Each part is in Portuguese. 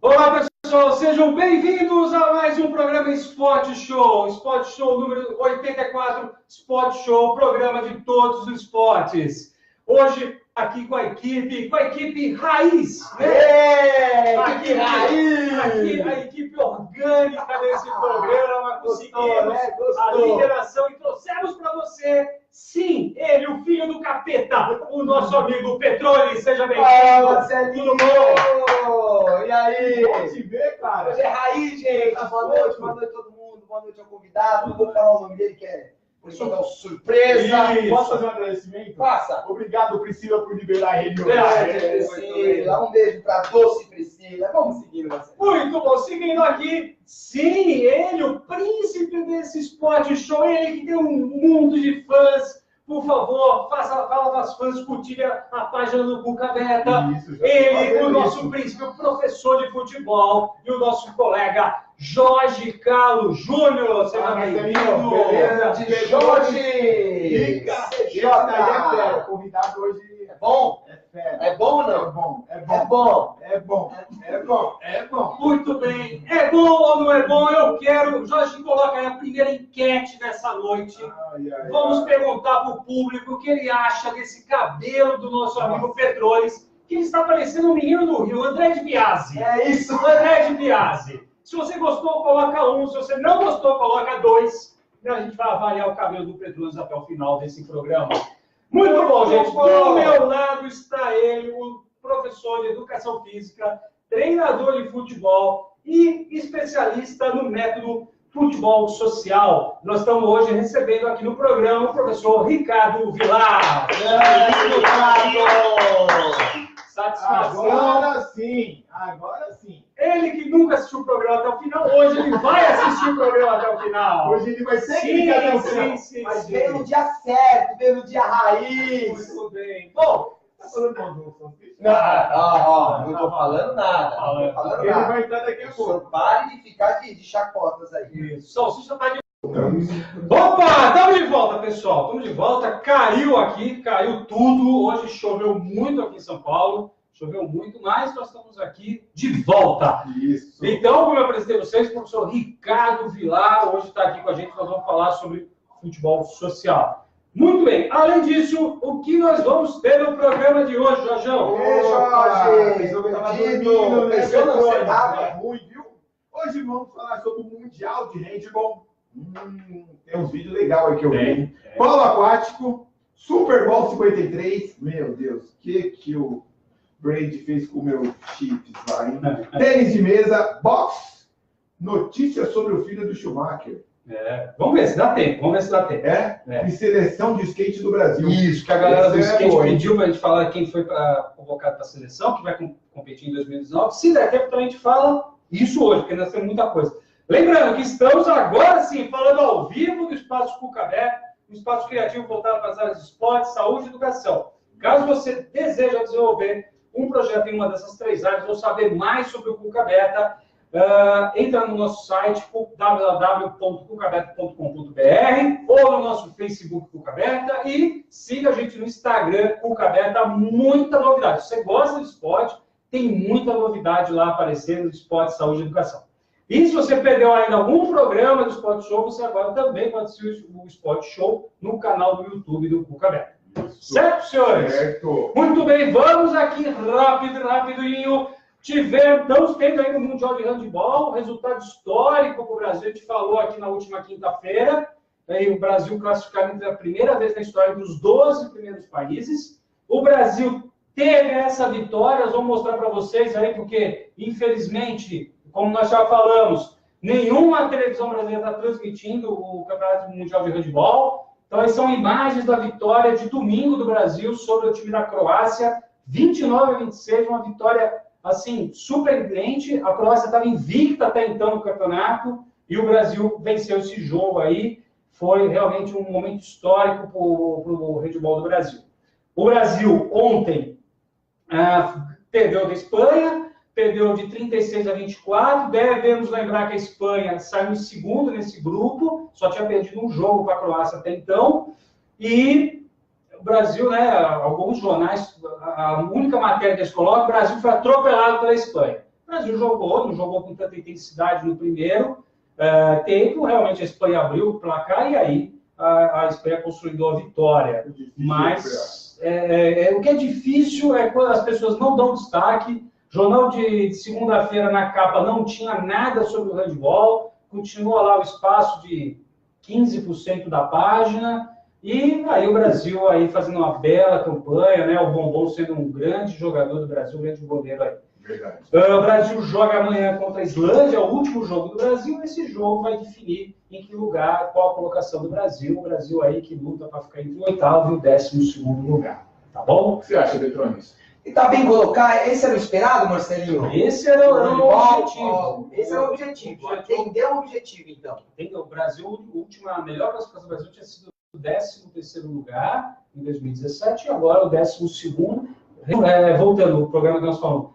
Olá, pessoal, sejam bem-vindos a mais um programa Sport Show. Sport Show número 84, Sport Show, programa de todos os esportes. Hoje, aqui com a equipe raiz, né? Aqui, a equipe orgânica desse programa, conseguimos a lideração e trouxemos para você, sim, ele, o filho do capeta, o nosso amigo Petroli. Seja bem-vindo. Marcelinho! Tudo bom? E aí? Bom te ver, cara. Hoje é raiz, gente. Boa noite a todo mundo. Boa noite ao convidado. Não vou falar o nome dele, que é por isso é uma surpresa. Isso. Posso fazer um agradecimento? Faça. Obrigado, Priscila, por liberar ele. Priscila. Um beijo pra doce Priscila. Vamos seguindo, Marcelo. Muito bom. Seguindo aqui, sim, ele, o príncipe desse Sport Show, ele que tem um mundo de fãs. Por favor, fala para os fãs curtirem a página do Cuca Beta. Ele, o nosso príncipe, o professor de futebol, e o nosso colega Jorge Carlos Júnior. Seja bem-vindo. Beleza, Jorge! Fica! Esse daí é fera. Convidado hoje. É bom? É fera. É bom ou não? É bom. É bom. É bom. É bom. É bom. Muito bem. É bom ou não é bom? Eu quero. Jorge, coloca aí a primeira enquete dessa noite. Vamos perguntar para o público o que ele acha desse cabelo do nosso amigo Petroles, que ele está parecendo um menino do Rio, André de Biasi. É isso. André de Biasi. Se você gostou, coloca 1. Se você não gostou, coloca 2. E a gente vai avaliar o cabelo do Petroles até o final desse programa. Muito bom, gente. Do meu lado está ele, o professor de educação física, treinador de futebol e especialista no método futebol social. Nós estamos hoje recebendo aqui no programa o professor Ricardo Vilar. Satisfação. Agora sim. Ele que nunca assistiu o programa até o final, hoje ele vai assistir o programa até o final. Hoje ele vai ser ficar até o final. Sim. Mas veio no dia certo, veio no dia raiz. Muito bem. Bom, Tá falando mal do São Cristo? Não tô falando nada. Ele vai entrar daqui a pouco. Pare de ficar de chacotas aí. Salsicha tá de... Opa, estamos de volta, pessoal. Estamos de volta. Caiu tudo. Hoje choveu muito aqui em São Paulo. Choveu muito, mas nós estamos aqui de volta. Isso. Então, como eu apresentei vocês, o professor Ricardo Vilar hoje está aqui com a gente. Nós vamos falar sobre futebol social. Muito bem. Além disso, o que nós vamos ter no programa de hoje, Jorjão? Hoje vamos falar sobre o Mundial de Handball. Tem uns vídeos legais aí que eu vi. Polo aquático, Super Bowl 53. Meu Deus, que o Brady fez com o meu chips lá, hein? Tênis de mesa, boxe, notícias sobre o filho do Schumacher. Vamos ver se dá tempo. E seleção de skate do Brasil. Isso, que a galera do skate pediu para a gente falar quem foi convocado para a seleção, que vai competir em 2019. Se der tempo, também a gente fala isso hoje, porque nós temos muita coisa. Lembrando que estamos agora sim falando ao vivo do Espaço Cuca Beta, um espaço criativo voltado para as áreas de esporte, saúde e educação. Caso você deseje desenvolver um projeto em uma dessas 3 áreas ou saber mais sobre o Cuca Beta, entra no nosso site www.cucabeta.com.br ou no nosso Facebook Cuca Beta e siga a gente no Instagram Cuca Beta. Muita novidade. Se você gosta de esporte, tem muita novidade lá aparecendo de esporte, saúde e educação. E se você perdeu ainda algum programa do Sport Show, você agora também pode assistir o Sport Show no canal do YouTube do Cuca Beta. Certo, senhores? Certo. Muito bem, vamos aqui rapidinho. Estamos tendo aí no Mundial de Handball, resultado histórico para o Brasil. A gente falou aqui na última quinta-feira. O Brasil classificado pela primeira vez na história dos 12 primeiros países. O Brasil teve essa vitória, nós vamos mostrar para vocês aí, porque, infelizmente, como nós já falamos, nenhuma televisão brasileira está transmitindo o Campeonato Mundial de Handball. Então, essas são imagens da vitória de domingo do Brasil sobre o time da Croácia, 29-26, uma vitória, assim, surpreendente. A Croácia estava invicta até então no campeonato e o Brasil venceu esse jogo aí. Foi realmente um momento histórico para o handball do Brasil. O Brasil, ontem, perdeu da Espanha, perdeu de 36-24. Devemos lembrar que a Espanha saiu em segundo nesse grupo, só tinha perdido um jogo para a Croácia até então. E o Brasil, alguns jornais, a única matéria que eles colocam, o Brasil foi atropelado pela Espanha. Brasil jogou, não jogou com tanta intensidade no primeiro tempo, realmente a Espanha abriu o placar e aí a Espanha consolidou a vitória. Mas o que é difícil é quando as pessoas não dão destaque. Jornal de segunda-feira na capa não tinha nada sobre o handball, continua lá o espaço de 15% da página, e aí o Brasil aí fazendo uma bela campanha, né? O Bombom sendo um grande jogador do Brasil, um grande goleiro aí. Verdade. O Brasil joga amanhã contra a Islândia, o último jogo do Brasil. Esse jogo vai definir em que lugar, qual a colocação do Brasil. O Brasil aí que luta para ficar entre o 8º e o 12º lugar. Tá bom? O que você acha, Detronis? E tá bem colocar, esse era o esperado, Marcelinho? Esse era o objetivo. Esse era o objetivo. Atendeu o objetivo, então. Entendeu? O Brasil, a melhor classificação do Brasil tinha sido o 13º lugar em 2017 e agora o 12º. Voltando ao programa que nós falamos,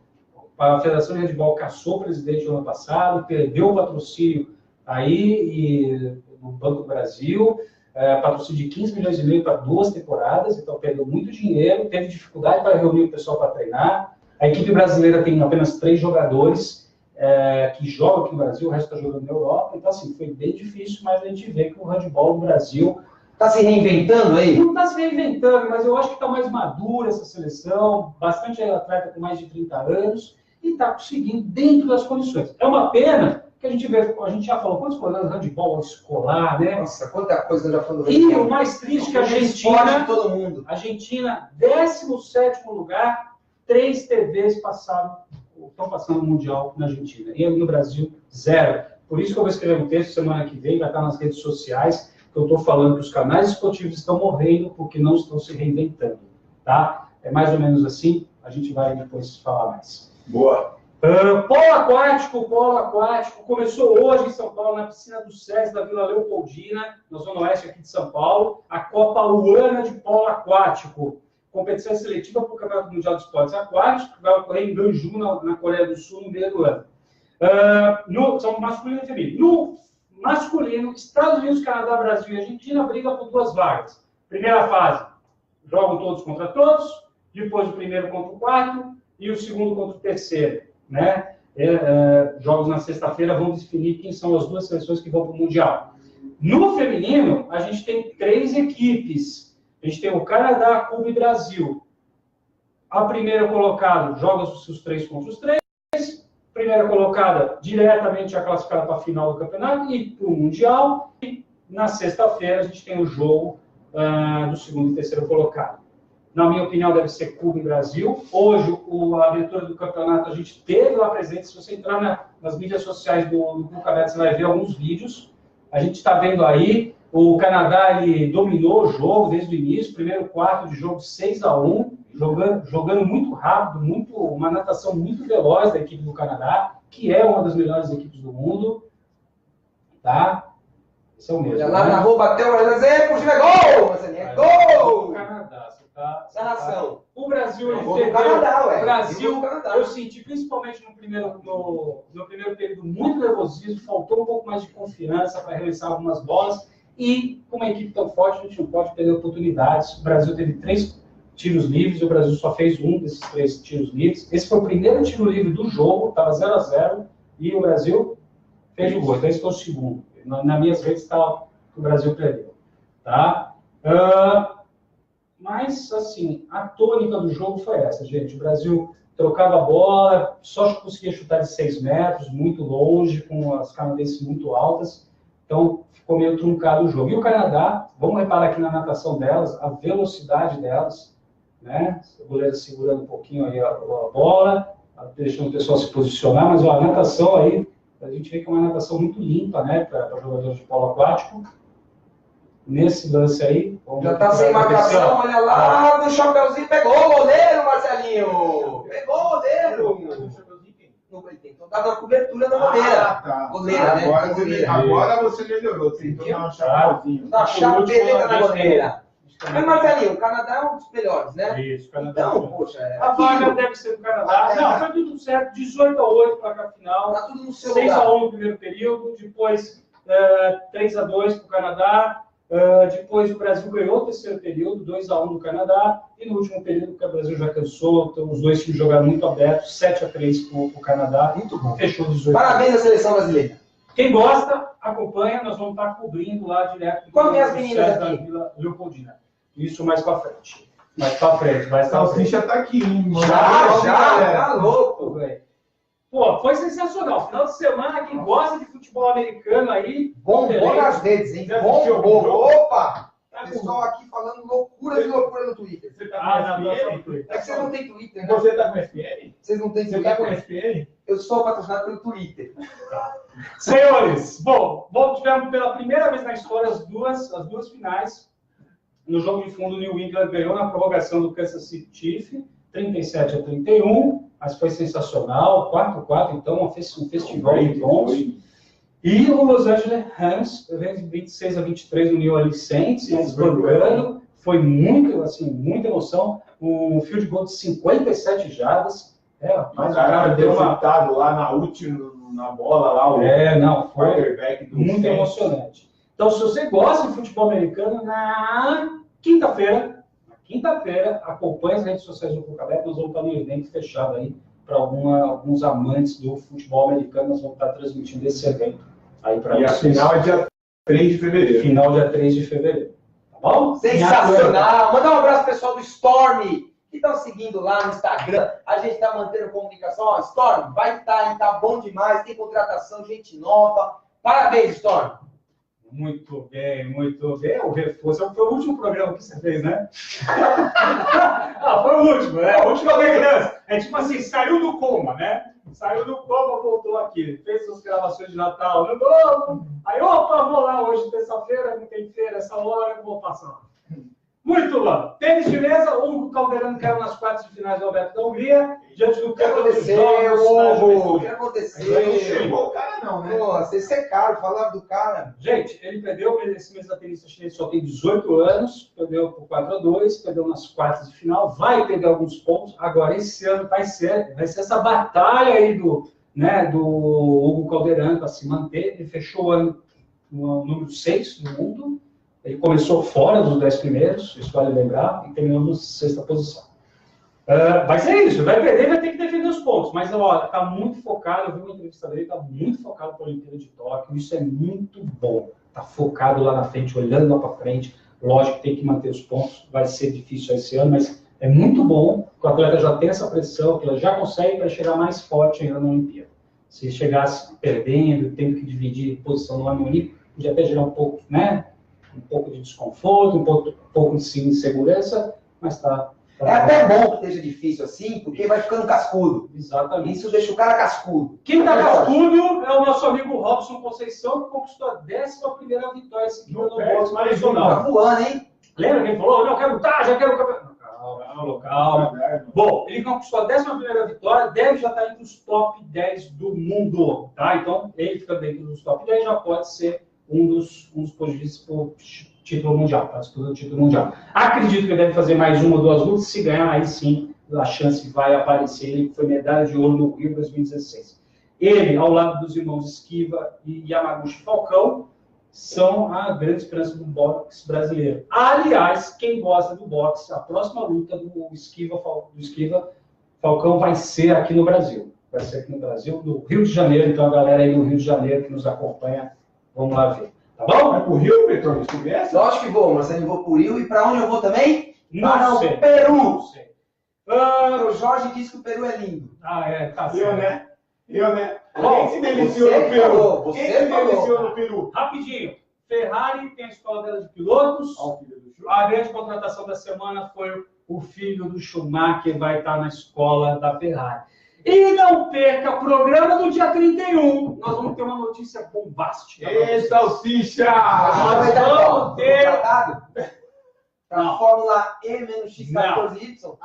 a Federação de Handebol caçou o presidente no ano passado, perdeu o patrocínio aí no Banco do Brasil, patrocínio de 15 milhões e meio para 2 temporadas, então perdeu muito dinheiro, teve dificuldade para reunir o pessoal para treinar. A equipe brasileira tem apenas 3 jogadores que jogam aqui no Brasil, o resto está jogando na Europa, então assim, foi bem difícil, mas a gente vê que o handebol no Brasil está se reinventando aí? Não está se reinventando, mas eu acho que está mais madura essa seleção, bastante atleta com mais de 30 anos, e está conseguindo dentro das condições. É uma pena que a gente vê, a gente já falou, quantos colegas de handebol escolar, né? Nossa, quanta coisa eu já falou. E o mais triste que a Argentina, todo mundo. Argentina, 17º lugar, 3 TVs estão passando o Mundial na Argentina. E no Brasil, 0. Por isso que eu vou escrever um texto semana que vem, vai estar nas redes sociais, que eu estou falando que os canais esportivos estão morrendo porque não estão se reinventando, tá? É mais ou menos assim, a gente vai depois falar mais. Boa. Polo aquático, começou hoje em São Paulo, na piscina do SESI da Vila Leopoldina, na zona oeste aqui de São Paulo, a Copa Uana de Polo Aquático, competição seletiva para o Campeonato Mundial de Esportes Aquáticos, que vai ocorrer em Ganju, na Coreia do Sul, no meio do ano. São masculino e feminino. No masculino, Estados Unidos, Canadá, Brasil e Argentina brigam por 2 vagas. Primeira fase, jogam todos contra todos, depois o primeiro contra o quarto e o segundo contra o terceiro. Né? Jogos na sexta-feira vão definir quem são as 2 seleções que vão para o Mundial. No feminino, a gente tem 3 equipes. A gente tem o Canadá, Cuba e Brasil. A primeira colocada joga os 3 contra os 3. Primeira colocada diretamente já classificada para a final do campeonato e para o Mundial. E na sexta-feira a gente tem o jogo do segundo e terceiro colocado. Na minha opinião, deve ser Cuba e Brasil. Hoje, a abertura do campeonato, a gente teve lá presente. Se você entrar nas mídias sociais do Cucabeto, você vai ver alguns vídeos. A gente está vendo aí, o Canadá ele dominou o jogo desde o início, primeiro quarto de jogo 6-1, jogando muito rápido, uma natação muito veloz da equipe do Canadá, que é uma das melhores equipes do mundo. Tá? Esse é o mesmo. Lá na rua bateu, mas é gol! É gol! O Canadá. Narração. O Brasil, ele perdeu. Canadá, o Brasil, eu senti, principalmente no primeiro período, muito nervosismo, faltou um pouco mais de confiança para realizar algumas bolas, e com uma equipe tão forte, a gente não pode perder oportunidades. O Brasil teve 3 tiros livres, e o Brasil só fez um desses 3 tiros livres. Esse foi o primeiro tiro livre do jogo, estava 0-0, e o Brasil fez o gol. Então, esse foi o segundo. Nas minhas redes está que o Brasil perdeu. Tá? Mas, assim, a tônica do jogo foi essa, gente. O Brasil trocava a bola, só conseguia chutar de 6 metros, muito longe, com as canadenses muito altas. Então, ficou meio truncado o jogo. E o Canadá, vamos reparar aqui na natação delas, a velocidade delas, né? A goleira segurando um pouquinho aí a bola, deixando o pessoal se posicionar, mas a natação aí, a gente vê que é uma natação muito limpa, né, para jogadores de polo aquático. Nesse lance aí... Já está sem marcação, olha lá, no chapeuzinho, pegou o goleiro, Marcelinho! Pegou o goleiro! Então tá na cobertura da goleira. Tá. Goleira, né? Agora você melhorou, você tentou dar um chapeuzinho. Dá chapeleta na goleira. Mas, Marcelinho, o Canadá é um dos melhores, né? Isso, o Canadá. Então, poxa... A vaga deve ser do Canadá. Não, foi tudo certo. 18-8 para a final. Tá tudo no seu lugar. 6-1 no primeiro período, depois 3-2 para o Canadá. Depois o Brasil ganhou o terceiro período, 2-1 do Canadá, e no último período que o Brasil já cansou, então os dois times jogaram muito abertos, 7-3 para o Canadá, Muito bom. fechou 18. Parabéns à seleção brasileira. Quem gosta, acompanha, nós vamos estar cobrindo lá direto Quando é as meninas da aqui? Vila Leopoldina. Isso mais para frente. Mais para frente, vai estar. O Salsicha tá aqui, hein? Tá louco, velho. Pô, foi sensacional. Final de semana, quem gosta de futebol americano aí. Bombou nas redes, hein? Já assistiu algum jogo? Opa! Tá com- Pessoal aqui falando loucura de loucura no Twitter. Você tá Ah, com não, SPN? É que vocês não têm Twitter, né? Você tá com SPN? Vocês não têm Você tá com Twitter. SPN? Eu sou patrocinado pelo Twitter. Senhores, bom, tivemos pela primeira vez na história as duas finais. No jogo de fundo, o New England ganhou na prorrogação do Kansas City Chiefs, 37-31, mas foi sensacional, 4-4, então um festival de bons. E o Los Angeles Rams, 26-23 no New Orleans Saints, desbancando, foi muito, assim, muita emoção. Um field goal de 57 jardas. Mas o cara deu resultado lá na última, na bola lá, o foi quarterback do muito Saints. emocionante. Então, se você gosta de futebol americano, na quinta-feira, acompanhe as redes sociais do Cucabeto, nós vamos estar no evento fechado aí para alguns amantes do futebol americano, nós vamos estar transmitindo esse evento aí para vocês. E a final é dia 3 de fevereiro. Final dia 3 de fevereiro. Tá bom? Sensacional! Mandar um abraço pessoal do Storm, que estão seguindo lá no Instagram. A gente está mantendo comunicação. Ó, Storm, vai estar, tá bom demais. Tem contratação, gente nova. Parabéns, Storm! Muito bem. O reforço foi o último programa que você fez, né? Foi o último, né? O último vez. É tipo assim, saiu do coma, né? Saiu do coma, voltou aqui. Fez suas gravações de Natal no novo. Aí, opa, vou lá hoje, terça-feira, não tem feira, essa hora eu vou passar. Muito bom. Tênis de mesa, o Hugo Calderano caiu nas quartas de finais do Alberto da Hungria, diante do campeão dos jogos. O que aconteceu? Não chegou o cara não, né? Pô, vocês secaram, falaram do cara. Gente, ele perdeu, esse mês da tenista chinesa só tem 18 anos, perdeu por 4-2, perdeu nas quartas de final, vai perder alguns pontos. Agora, esse ano vai ser essa batalha aí do Hugo Calderano para se manter. Ele fechou o ano no número 6 no mundo. Ele começou fora dos 10 primeiros, isso vale lembrar, e terminou na 6ª posição. Vai ser isso, vai perder, vai ter que defender os pontos, mas está muito focado, eu vi uma entrevista dele, está muito focado para a Olimpíada de Tóquio, isso é muito bom. Está focado lá na frente, olhando lá para frente, lógico que tem que manter os pontos, vai ser difícil esse ano, mas é muito bom que o atleta já tem essa pressão, que ela já consegue para chegar mais forte ainda na Olimpíada. Se chegasse perdendo, tendo que dividir posição no ano olímpico, podia até gerar um pouco, né? Um pouco de desconforto, um pouco de insegurança, mas está. É até bom que esteja difícil assim, porque vai ficando cascudo. Exatamente. Isso deixa o cara cascudo. Quem está cascudo é o nosso amigo Robson Conceição, que conquistou a 11ª vitória seguida no boxe Tá nacional. voando, hein? Lembra que ele falou? Não, eu quero lutar, já quero o campeonato. Calma. Bom, ele conquistou a 11ª vitória, deve já estar entre os top 10 do mundo, tá? Então, ele fica dentro dos top 10, já pode ser um dos podidos por título mundial, para disputa do título mundial. Acredito que ele deve fazer mais uma ou duas lutas, se ganhar, aí sim, a chance vai aparecer. Ele foi medalha de ouro no Rio 2016. Ele, ao lado dos irmãos Esquiva e Yamaguchi Falcão, são a grande esperança do boxe brasileiro. Aliás, quem gosta do boxe, a próxima luta do Esquiva Falcão vai ser aqui no Brasil. Vai ser aqui no Brasil, no Rio de Janeiro. Então, a galera aí do Rio de Janeiro que nos acompanha, vamos lá ver. Tá bom? Vai pro Rio, Petrônio? Se tivesse? Lógico que vou, Marcelo. Vou pro Rio. E pra onde eu vou também? Para sei. o Peru. Não sei. O Jorge disse que o Peru é lindo. Tá Eu, certo. né? Bom, Quem se deliciou você no Peru? falou, Quem você se falou. deliciou no Peru? Rapidinho. Ferrari tem a escola dela de pilotos. A grande contratação da semana foi o filho do Schumacher, vai estar na escola da Ferrari. E não perca o programa do dia 31. Nós vamos ter uma notícia bombástica. Ê, Salsicha! Nós vamos ter... A Fórmula E-X14Y.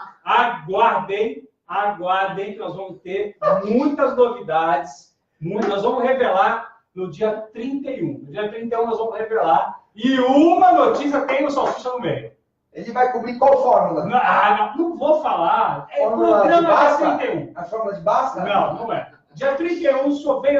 Aguardem que nós vamos ter muitas novidades. Nós vamos revelar no dia 31. No dia 31 nós vamos revelar. E uma notícia tem o Salsicha no meio. Ele vai cobrir qual fórmula? Não vou falar. É Fórmula programa de Basca? dia 31. A fórmula de Basca? Não é. Dia 31, só vem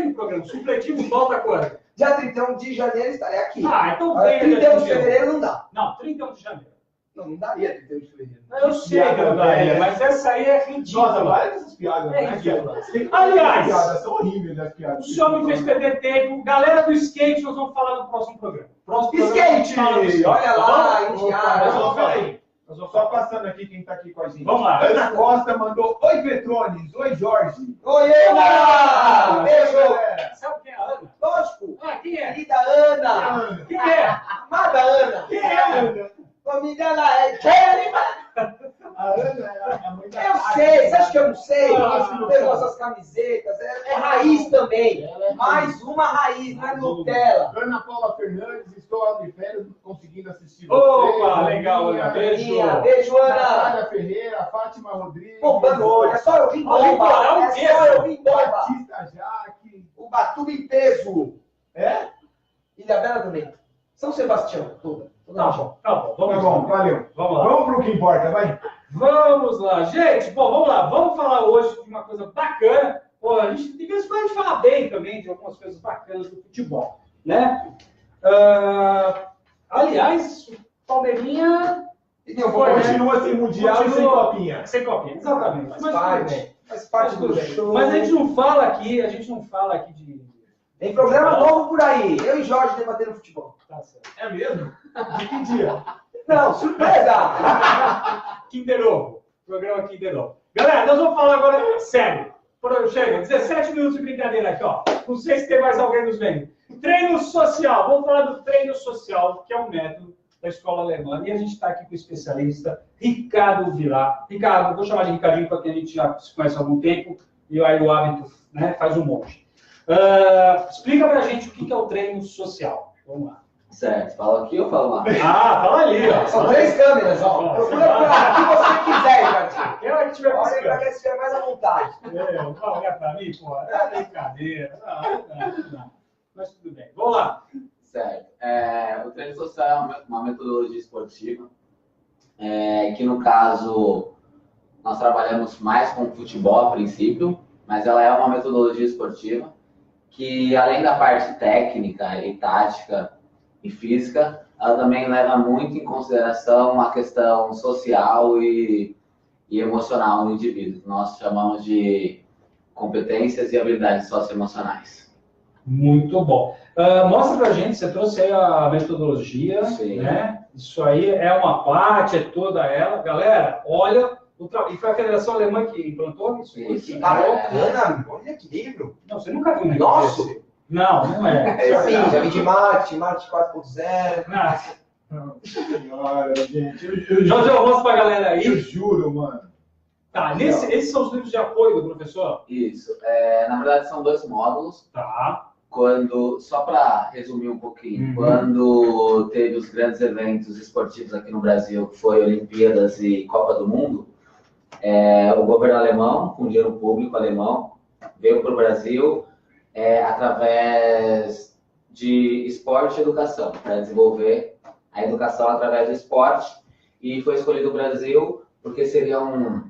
no programa. Supletivo volta quando? Dia 31 de janeiro estarei aqui. Ah, então Agora, venha. 31 de fevereiro não dá. Não, 31 de janeiro. Não daria 31 de fevereiro. Eu sei que não daria, mas essa aí é ridícula. Nossa, várias dessas piadas. É né, ridícula. cara? Aliás, As piadas são horríveis, as piadas. O senhor me fez perder tempo. Galera do skate, nós vamos falar no próximo programa. Próximo Skate! programa, a gente fala do Olha tá lá, bom? Indiana. Mas ó, peraí. Só passando aqui quem tá aqui com a gente. Vamos lá. Ana Costa mandou: Oi, Petrones. Oi, Jorge. Oi, Ana! Beijo! galera. Sabe quem é a Ana? Lógico! Ah, quem é? Querida Ana! Ana. Quem é? Amada Ana! Quem é a Ana? O nome dela é Jenny. A Ana é a mãe da Eu sei, você acha que eu não sei? Ah, Pegou essas camisetas, é raiz também. Mais uma raiz, não é Nutella. Ana Paula Fernandes, estou lá de férias, conseguindo assistir Opa, vocês. legal, Aninha, Ana. Beijo. Beijo, Ana. Natália Ferreira, Fátima Rodrigues. Pô, Bandeira, é só eu vim Olha, bomba. olha, É só eu vim bomba. Batista Jaque. Ubatuba em peso. É? Ilha Bela também. São Sebastião, toda. Tá bom, tá bom. Tá Vamos bom, lá. valeu. Vamos lá. Vamos pro que importa, vai. Vamos lá, gente. Bom, vamos lá. Vamos falar hoje de uma coisa bacana. Pô, a gente de vez em quando a gente fala bem também de algumas coisas bacanas do futebol, né? Aliás, o Palmeirinha Continua sem mundial e sem copinha. sem copinha, exatamente. Faz Mas parte, tudo bem. faz parte do Tudo bem. show. Mas a gente não fala aqui de. Tem programa novo por aí. Eu e Jorge debatendo futebol. Tá certo. É mesmo? De que dia? Não, surpresa! Kinder Ovo. Programa Kinder Ovo. Galera, nós vamos falar agora sério. Chega, 17 minutos de brincadeira aqui, ó. Não sei se tem mais alguém nos vendo. Treino social. Vamos falar do treino social, que é um método da escola alemã. E a gente está aqui com o especialista Ricardo Vilar. Ricardo, vou chamar de Ricardinho, porque a gente já se conhece há algum tempo. E aí o hábito, né, faz um monte. Explica pra gente o que é o treino social. Vamos lá. Certo, fala aqui ou falo lá? Ah, fala ali, ó. São 3 câmeras, ó. Procura por onde você quiser, Ricardinho. Quem é que tiver Olha buscando? pra quem estiver mais à vontade. Olha pra mim, porra. É brincadeira. Não. Mas tudo bem. Vamos lá. Certo. O treino social é uma metodologia esportiva, que no caso nós trabalhamos mais com futebol a princípio, mas ela é uma metodologia esportiva que, além da parte técnica e tática e física, ela também leva muito em consideração a questão social e emocional do indivíduo, que nós chamamos de competências e habilidades socioemocionais. Muito bom. Mostra pra gente, você trouxe aí a metodologia, Sim. né? Isso aí é uma parte, é toda ela. Galera, olha, e foi a Federação Alemã que implantou isso? Isso. Bacana, olha que livro. Não, você nunca viu um negócio Nosso? desse? Não é. Já vi de Marte 4.0. Não. Senhora, gente. Jorge, eu mostro pra galera Eu aí. juro, mano. Tá, esses são os livros de apoio do professor? Isso. Na verdade, são 2 módulos. Tá. Só para resumir um pouquinho, Uhum. quando teve os grandes eventos esportivos aqui no Brasil, que foi Olimpíadas e Copa do Mundo, o governo alemão, com dinheiro público alemão, veio para o Brasil através de esporte e educação, para desenvolver a educação através do esporte, e foi escolhido o Brasil porque seria um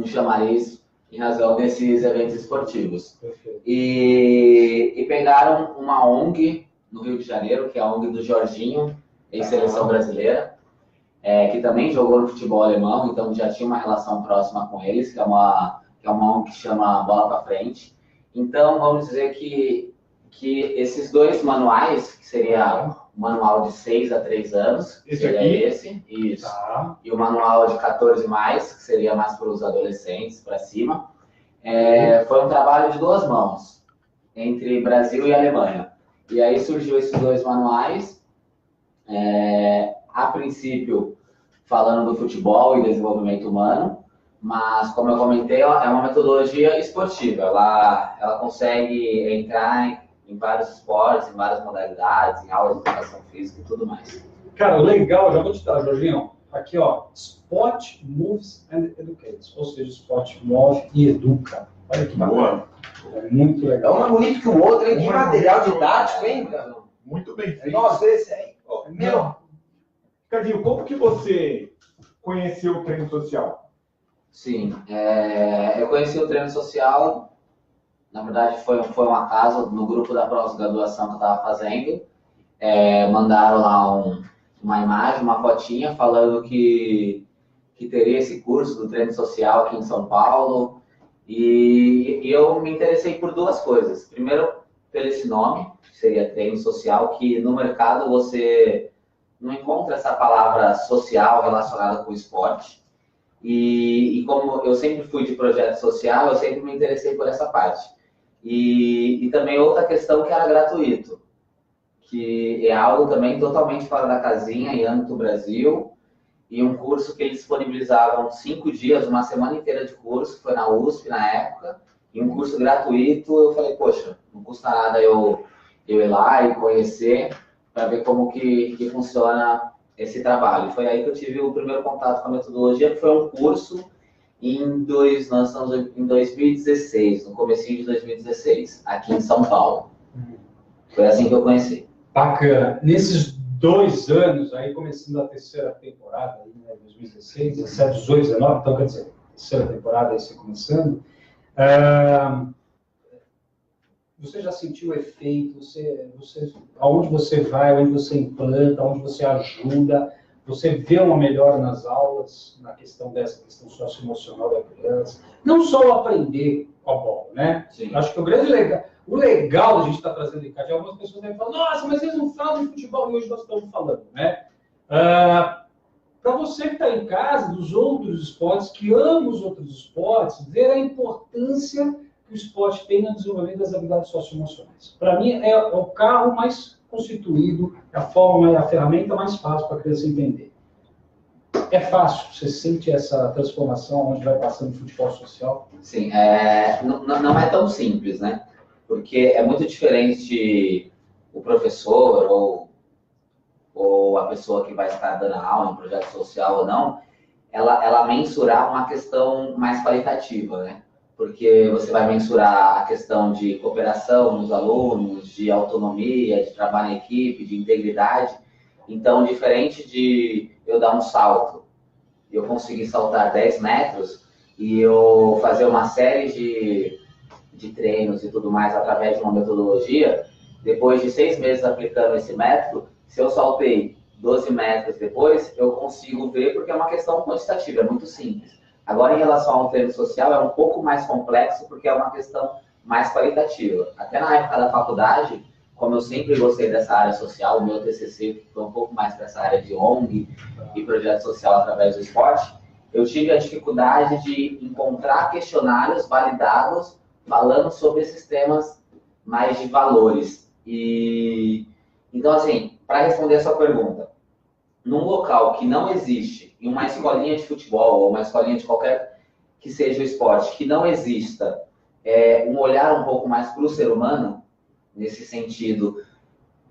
chamariz em razão desses eventos esportivos. Perfeito. E pegaram uma ONG no Rio de Janeiro, que é a ONG do Jorginho, ex-seleção brasileira, que também jogou no futebol alemão, então já tinha uma relação próxima com eles, que é uma ONG que chama Bola pra Frente. Então, vamos dizer que esses 2 manuais, que seria o manual de 6 a 3 anos, Esse seria aqui? esse, isso. Tá. E o manual de 14 mais, que seria mais para os adolescentes, para cima. Foi um trabalho de 2 mãos, entre Brasil e Alemanha. E aí surgiu esses 2 manuais, a princípio falando do futebol e desenvolvimento humano, mas, como eu comentei, é uma metodologia esportiva. Ela consegue entrar em vários esportes, em várias modalidades, em aulas de educação física e tudo mais. Cara, legal, já vou te dar, Jorginho. Aqui, ó, Sport Moves and Educates, ou seja, esporte move e educa. Olha que bacana. É muito É legal. um mais bonito que o outro, hein? Que material didático, hein, cara? Muito bem feito. Nossa, esse aí. Meu. Ricardinho, como que você conheceu o treino social? Sim, eu conheci o treino social Na verdade, foi um acaso no grupo da pós-graduação que eu estava fazendo. Mandaram lá uma imagem, uma fotinha, falando que teria esse curso do treino social aqui em São Paulo. E eu me interessei por duas coisas. Primeiro, pelo esse nome, que seria treino social, que no mercado você não encontra essa palavra social relacionada com o esporte. E como eu sempre fui de projeto social, eu sempre me interessei por essa parte. E também outra questão que era gratuito, que é algo também totalmente fora da casinha, em âmbito Brasil, e um curso que eles disponibilizavam 5 dias, uma semana inteira de curso, foi na USP na época, e um curso gratuito. Eu falei, poxa, não custa nada eu ir lá e conhecer, para ver como que funciona esse trabalho. Foi aí que eu tive o primeiro contato com a metodologia, que foi um curso nós estamos em 2016, no comecinho de 2016, aqui em São Paulo. Foi assim que eu conheci. Bacana. Nesses 2 anos, aí começando a terceira temporada, aí, né, 2016, 17, 18, 19, então quer dizer, terceira temporada aí você começando, você já sentiu o efeito, aonde você vai, onde você implanta, onde você ajuda, você vê uma melhora nas aulas, na questão dessa questão socioemocional da criança, não só o aprender com a bola, né? Sim. Acho que o legal a gente está trazendo em casa, algumas pessoas devem falar, nossa, mas eles não falam de futebol, e hoje nós estamos falando, né? Para você que está em casa, dos outros esportes, que ama os outros esportes, ver a importância que o esporte tem no desenvolvimento das habilidades socioemocionais. Para mim, é o carro mais constituído, é a ferramenta mais fácil para a criança entender. É fácil, você sente essa transformação onde vai passando o futebol social? Sim, não é tão simples, né? Porque é muito diferente o professor ou a pessoa que vai estar dando aula em projeto social ou não, ela mensurar uma questão mais qualitativa, né? Porque você vai mensurar a questão de cooperação dos alunos, de autonomia, de trabalho em equipe, de integridade. Então, diferente de eu dar um salto, eu conseguir saltar 10 metros e eu fazer uma série de treinos e tudo mais através de uma metodologia, depois de 6 meses aplicando esse método, se eu saltei 12 metros depois, eu consigo ver, porque é uma questão quantitativa, é muito simples. Agora, em relação ao treino social, é um pouco mais complexo, porque é uma questão mais qualitativa. Até na época da faculdade, como eu sempre gostei dessa área social, o meu TCC foi um pouco mais para essa área de ONG e projeto social através do esporte, eu tive a dificuldade de encontrar questionários validados falando sobre esses temas mais de valores. Então, assim, para responder a sua pergunta, num local que não existe, em uma escolinha de futebol ou uma escolinha de qualquer que seja o esporte, que não exista um olhar um pouco mais para o ser humano, nesse sentido,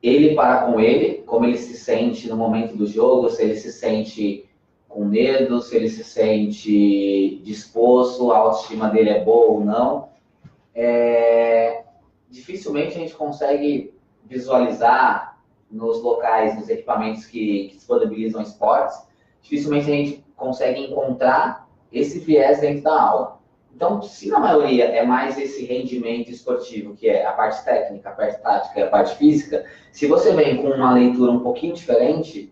ele para com ele, como ele se sente no momento do jogo, se ele se sente com medo, se ele se sente disposto, a autoestima dele é boa ou não, dificilmente a gente consegue visualizar nos locais, nos equipamentos que disponibilizam esportes, dificilmente a gente consegue encontrar esse viés dentro da aula. Então, se na maioria é mais esse rendimento esportivo, que é a parte técnica, a parte tática e a parte física, se você vem com uma leitura um pouquinho diferente,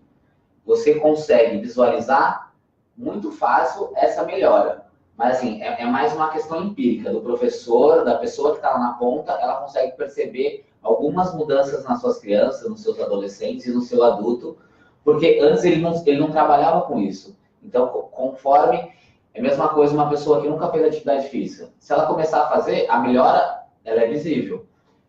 você consegue visualizar muito fácil essa melhora. Mas, assim, é mais uma questão empírica do professor, da pessoa que está lá na ponta, ela consegue perceber algumas mudanças nas suas crianças, nos seus adolescentes e no seu adulto, porque antes ele não trabalhava com isso. Então, conforme, é a mesma coisa uma pessoa que nunca fez atividade física. Se ela começar a fazer, a melhora, ela é visível.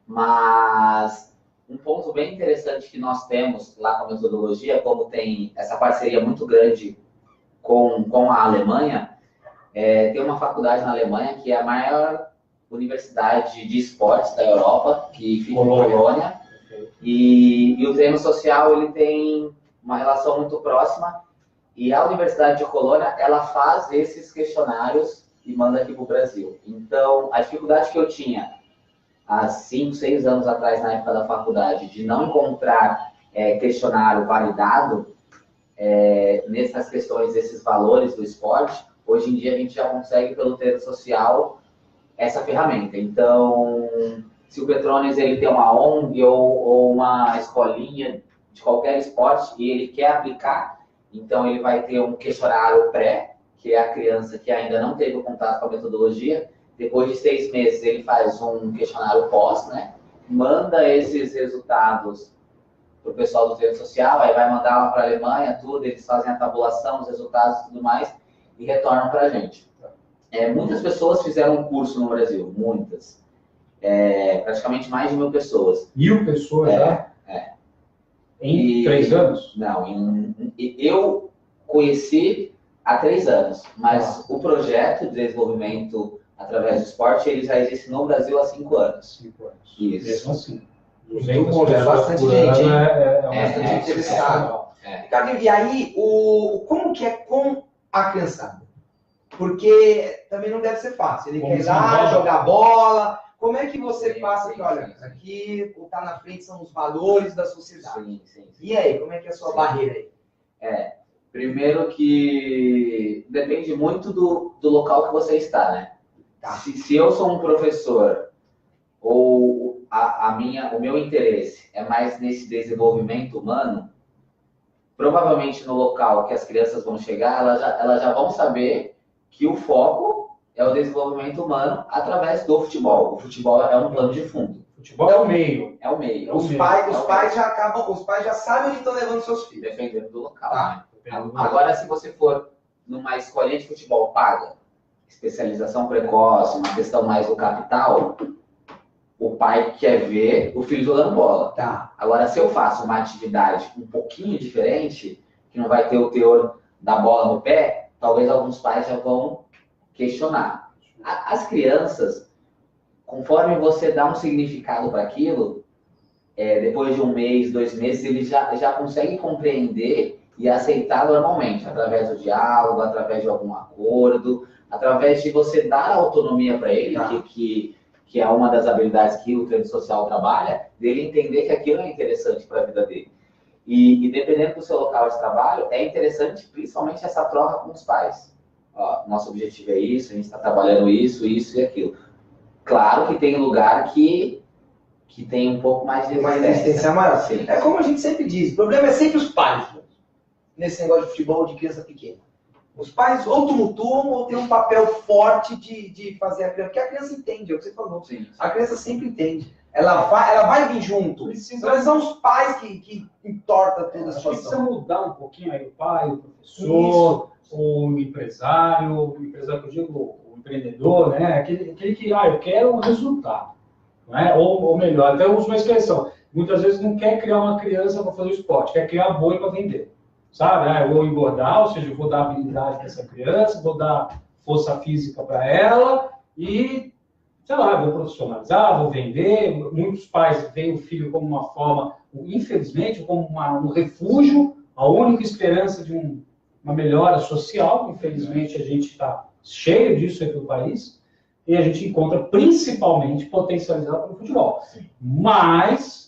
Mas um ponto bem interessante que nós temos lá com a metodologia, como tem essa parceria muito grande com a Alemanha, tem uma faculdade na Alemanha que é a maior universidade de esportes da Europa, que fica em Colônia, e o treino social ele tem uma relação muito próxima, e a Universidade de Colônia, ela faz esses questionários e manda aqui para o Brasil. Então, a dificuldade que eu tinha há 5, 6 anos atrás, na época da faculdade, de não encontrar questionário validado nessas questões, desses valores do esporte, hoje em dia a gente já consegue, pelo treino social, essa ferramenta. Então, se o Petrones ele tem uma ONG ou uma escolinha de qualquer esporte e ele quer aplicar, então ele vai ter um questionário pré, que é a criança que ainda não teve contato com a metodologia. Depois de 6 meses ele faz um questionário pós, né? Manda esses resultados para o pessoal do treino social, aí vai mandar lá para a Alemanha, tudo, eles fazem a tabulação, os resultados e tudo mais, e retornam para a gente. Muitas pessoas fizeram um curso no Brasil, muitas. Praticamente mais de 1.000 pessoas. 1.000 pessoas já? Em 3 anos? Não, eu conheci há 3 anos, mas o projeto de desenvolvimento através do esporte, ele já existe no Brasil há 5 anos. 5 anos. Isso. Mesmo assim. É bastante gente, hein? Bastante interessado. Ricardinho, e aí, como que é com a criançada? Porque também não deve ser fácil. Ele quer ir lá, jogar bola. Como é que você passa que, olha, aqui o que está na frente são os valores da sociedade. Sim. E aí, como é que é a sua barreira aí? Primeiro que depende muito do local que você está, né? Tá. Se eu sou um professor ou o meu interesse é mais nesse desenvolvimento humano, provavelmente no local que as crianças vão chegar, elas já vão saber que o foco é o desenvolvimento humano através do futebol. O futebol é um plano de fundo. O futebol é o meio. É o meio. Os pais já sabem onde estão levando seus filhos. Dependendo do local. Né? Agora, se você for numa escolinha de futebol paga, especialização precoce, uma questão mais do capital, o pai quer ver o filho jogando bola. Tá. Agora, se eu faço uma atividade um pouquinho diferente, que não vai ter o teor da bola no pé, talvez alguns pais já vão questionar. As crianças, conforme você dá um significado para aquilo, depois de 1 mês, 2 meses, eles já conseguem compreender e aceitar normalmente, através do diálogo, através de algum acordo, através de você dar autonomia para ele, que é uma das habilidades que o treino social trabalha, dele entender que aquilo é interessante para a vida dele. E dependendo do seu local de trabalho, é interessante principalmente essa troca com os pais. Nosso objetivo é isso, a gente está trabalhando isso e aquilo. Claro que tem lugar que tem um pouco mais de resistência maior. Sim. É como a gente sempre diz, o problema é sempre os pais, nesse negócio de futebol de criança pequena. Os pais ou tumultuam ou tem um papel forte de fazer a criança, porque a criança entende, é o que você falou. Sim. A criança sempre entende. Ela vai vir junto. Então, são os pais que entortam toda a situação. Precisa mudar um pouquinho aí o pai, o professor, o empresário que eu digo, o empreendedor, né? Aquele que, eu quero um resultado. Né? Ou melhor, até eu uso uma expressão. Muitas vezes não quer criar uma criança para fazer o esporte, quer criar boi para vender. Sabe? Eu vou engordar, ou seja, eu vou dar habilidade para essa criança, vou dar força física para ela e, sei lá, vou profissionalizar, vou vender. Muitos pais veem o filho como uma forma, infelizmente, como um refúgio, a única esperança de uma melhora social. Infelizmente, a gente está cheio disso aqui no país e a gente encontra principalmente potencializado pelo futebol. Sim. Mas